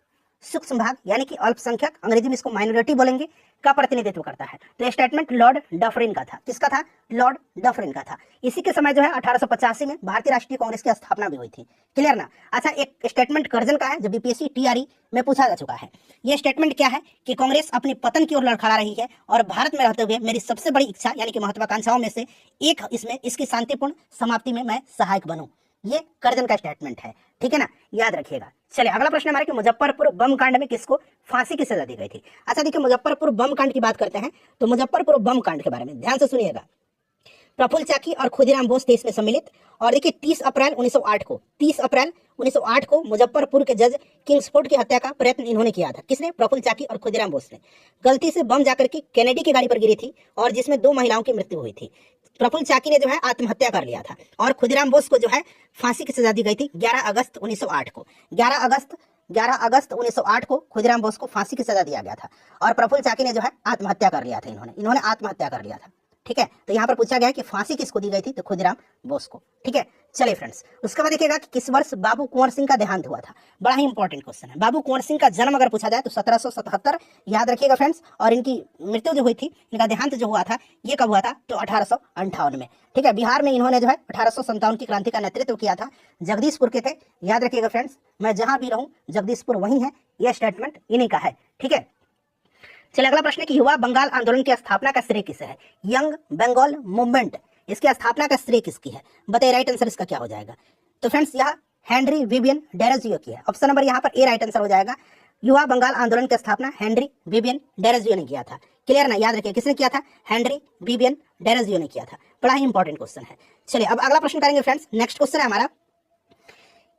सूक्ष्म भाग यानी कि अल्पसंख्यक, अंग्रेजी में इसको माइनॉरिटी बोलेंगे, का प्रतिनिधित्व करता है? तो स्टेटमेंट लॉर्ड डफरिन का था। किसका था? लॉर्ड डफरिन का था। इसी के समय जो है 1885 में भारतीय राष्ट्रीय कांग्रेस की स्थापना भी हुई थी। क्लियर ना। अच्छा, एक स्टेटमेंट कर्जन का है जो बीपीएससी टीआरई में पूछा जा चुका है। ये स्टेटमेंट क्या है कि कांग्रेस अपने पतन की ओर लड़खड़ा रही है और भारत में रहते हुए मेरी सबसे बड़ी इच्छा यानी कि महत्वाकांक्षाओं में से एक इसमें इसकी शांतिपूर्ण समाप्ति में मैं सहायक बनूं। ये कर्जन का स्टेटमेंट है, ठीक है ना, याद रखिएगा। चलिए, अगला प्रश्न हमारा कि मुजफ्फरपुर बम कांड में किसको फांसी की सजा दी गई थी? अच्छा देखिए, मुजफ्फरपुर बम कांड की बात करते हैं तो मुजफ्फरपुर बम कांड के बारे में ध्यान से सुनिएगा। प्रफुल्ल चाकी और खुदीराम बोस थे इसमें सम्मिलित। और देखिए 30 अप्रैल 1908 को मुजफ्फरपुर के जज किंग्सफोर्ड की हत्या का प्रयत्न इन्होंने किया था। किसने? प्रफुल्ल चाकी और खुदीराम बोस ने। गलती से बम जाकर के कैनेडी की गाड़ी पर गिरी थी और जिसमें 2 महिलाओं की मृत्यु हुई थी। प्रफुल्ल चाकी ने जो है आत्महत्या कर लिया था और खुदीराम बोस को जो है फांसी की सजा दी गई थी 11 अगस्त 1908 को। 11 अगस्त 1908 को खुदीराम बोस को फांसी की सजा दिया गया था और प्रफुल्ल चाकी ने जो है आत्महत्या कर लिया था। इन्होंने आत्महत्या कर लिया था, ठीक है। तो यहाँ पर पूछा गया है कि फांसी किसको दी गई थी? तो खुदीराम बोस को, ठीक है। चलिए फ्रेंड्स, उसके बाद देखिएगा कि किस वर्ष बाबू कुंवर सिंह का देहांत हुआ था? बड़ा ही इंपॉर्टेंट क्वेश्चन है। बाबू कुंवर सिंह का जन्म अगर पूछा जाए तो 1777 याद रखिएगा फ्रेंड्स, और इनकी मृत्यु जो हुई थी, इनका देहांत जो हुआ था ये कब हुआ था? तो 1858 में, ठीक है। बिहार में इन्होंने जो है 1857 की क्रांति का नेतृत्व किया था। जगदीशपुर के थे, याद रखिएगा फ्रेंड्स, मैं जहां भी रहूं जगदीशपुर वही है। यह स्टेटमेंट इन्हीं का है, ठीक है। चलिए, अगला प्रश्न है कि युवा बंगाल आंदोलन की स्थापना का श्रेय किसे है? यंग बंगाल मूवमेंट, इसकी स्थापना का श्रेय किसकी है? बताइए राइट आंसर इसका क्या हो जाएगा। तो फ्रेंड्स, यह हेनरी विवियन डेरोजियो की है। ऑप्शन नंबर यहाँ पर ए राइट आंसर हो जाएगा। युवा बंगाल आंदोलन की स्थापना हेनरी विवियन डेरोजियो ने किया था। क्लियर ना, याद रखिए किसने किया था? हेनरी विवियन डेरोजियो ने किया था। बड़ा ही इंपॉर्टेंट क्वेश्चन है। चलिए, अब अगला प्रश्न करेंगे फ्रेंड्स। नेक्स्ट क्वेश्चन है हमारा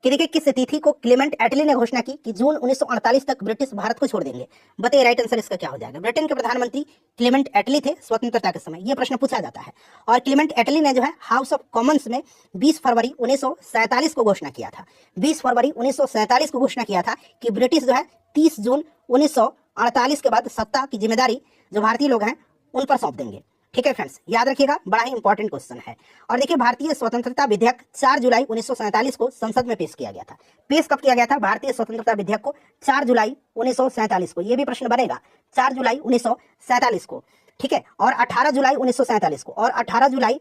कि देखिए किस तिथि को क्लेमेंट एटली ने घोषणा की कि जून 1948 तक ब्रिटिश भारत को छोड़ देंगे? बताइए राइट आंसर इसका क्या हो जाएगा। ब्रिटेन के प्रधानमंत्री क्लेमेंट एटली थे स्वतंत्रता के समय, यह प्रश्न पूछा जाता है। और क्लेमेंट एटली ने जो है हाउस ऑफ कॉमन्स में 20 फरवरी 1947 को घोषणा किया था। 20 फरवरी 1947 को घोषणा किया था कि ब्रिटिश जो है 30 जून 1948 के बाद सत्ता की जिम्मेदारी जो भारतीय लोग हैं उन पर सौंप देंगे, ठीक है फ्रेंड्स, याद रखिएगा। बड़ा ही इंपॉर्टेंट क्वेश्चन है। और देखिए, भारतीय स्वतंत्रता विधेयक 4 जुलाई 1947 को संसद में पेश किया गया था। पेश कब किया गया था भारतीय स्वतंत्रता विधेयक को? 4 जुलाई 1947 को। यह भी प्रश्न बनेगा, 4 जुलाई 1947 को, ठीक है। और 18 जुलाई 1947 को, और 18 जुलाई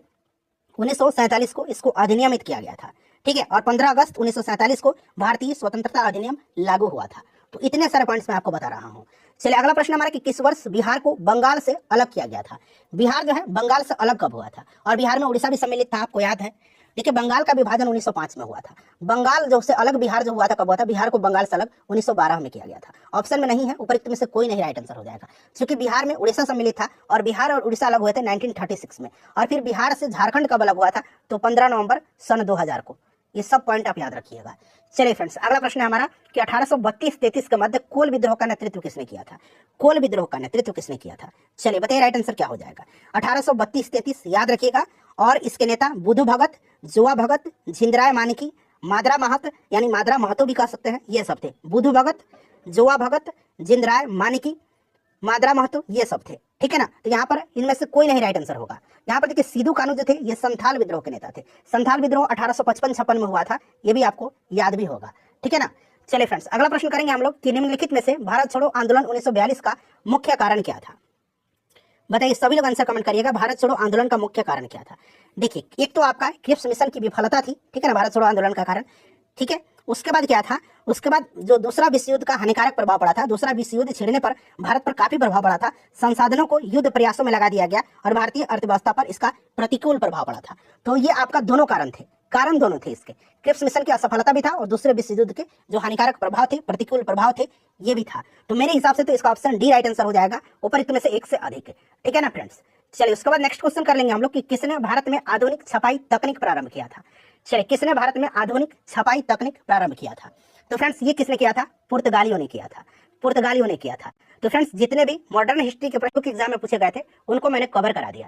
1947 को इसको अधिनियमित किया गया था, ठीक है, और 15 अगस्त 1947 को भारतीय स्वतंत्रता अधिनियम लागू हुआ था। तो इतने सारे पॉइंट्स मैं आपको बता रहा हूँ। चलिए अगला प्रश्न हमारा कि किस वर्ष बिहार को बंगाल से अलग किया गया था। बिहार जो है बंगाल से अलग कब हुआ था, और बिहार में उड़ीसा भी सम्मिलित था, आपको याद है। देखिए बंगाल का विभाजन 1905 में हुआ था। बंगाल जो से अलग बिहार जो हुआ था कब हुआ था, बिहार को बंगाल से अलग 1912 में किया गया था। ऑप्शन में नहीं है, उपरोक्त में से कोई नहीं राइट आंसर हो जाएगा, क्योंकि बिहार में उड़ीसा सम्मिलित था और बिहार और उड़ीसा अलग हुए थे 1936 में। और फिर बिहार से झारखंड कब अलग हुआ था, तो 15 नवंबर सन 2000 को। ये सब पॉइंट आप याद रखिएगा। चलिए फ्रेंड्स अगला प्रश्न है हमारा कि 1832-33 के मध्य कोल विद्रोह का नेतृत्व किसने किया था। कोल विद्रोह का नेतृत्व किसने किया था, चलिए बताइए राइट आंसर क्या हो जाएगा। 1832-33 याद रखिएगा, और इसके नेता बुधु भगत, जुआ भगत, झिंदराय मानिकी, मादरा महत यानी मादरा महतो भी कह सकते हैं, ये सब थे। बुधु भगत, जुआ भगत, झिंदराय मानिकी, मादरा महतो, ये सब थे। ठीक है ना, तो यहाँ पर इनमें से कोई नहीं राइट आंसर होगा। यहाँ पर देखिए सिद्धू कान्हू जो थे ये संथाल विद्रोह के नेता थे। संथाल विद्रोह 1855-56 में हुआ था, ये भी आपको याद भी होगा। ठीक है ना। चलिए फ्रेंड्स अगला प्रश्न करेंगे हम लोग कि निम्नलिखित में से भारत छोड़ो आंदोलन 1942 का मुख्य कारण क्या था। बताइए, सभी लोग आंसर कमेंट करिएगा, भारत छोड़ो आंदोलन का मुख्य कारण क्या था। देखिए एक तो आपका क्रिप्स मिशन की विफलता थी, ठीक है ना, भारत छोड़ो आंदोलन का कारण। ठीक है, उसके बाद क्या था, उसके बाद जो दूसरा विश्व युद्ध का हानिकारक प्रभाव पड़ा था, दूसरा विश्व युद्ध छिड़ने पर भारत पर काफी प्रभाव पड़ा था, संसाधनों को युद्ध प्रयासों में लगा दिया गया और भारतीय अर्थव्यवस्था पर इसका प्रतिकूल प्रभाव पड़ा था। तो ये आपका दोनों कारण थे, कारण दोनों थे इसके। क्रिप्स मिशन की असफलता भी था और दूसरे विश्व युद्ध के जो हानिकारक प्रभाव थे, प्रतिकूल प्रभाव थे, ये भी था। तो मेरे हिसाब से तो इसका ऑप्शन डी राइट आंसर हो जाएगा, ऊपर में से एक से अधिक। ठीक है ना फ्रेंड्स। चलिए उसके बाद नेक्स्ट क्वेश्चन कर लेंगे हम लोग कि किसने भारत में आधुनिक छपाई तकनीक प्रारंभ किया था। चलिए किसने भारत में आधुनिक छपाई तकनीक प्रारंभ किया था, तो फ्रेंड्स ये किसने किया था, पुर्तगालियों ने किया था, पुर्तगालियों ने किया था। तो फ्रेंड्स जितने भी मॉडर्न हिस्ट्री के प्रश्नों के एग्जाम में पूछे गए थे उनको मैंने कवर करा दिया।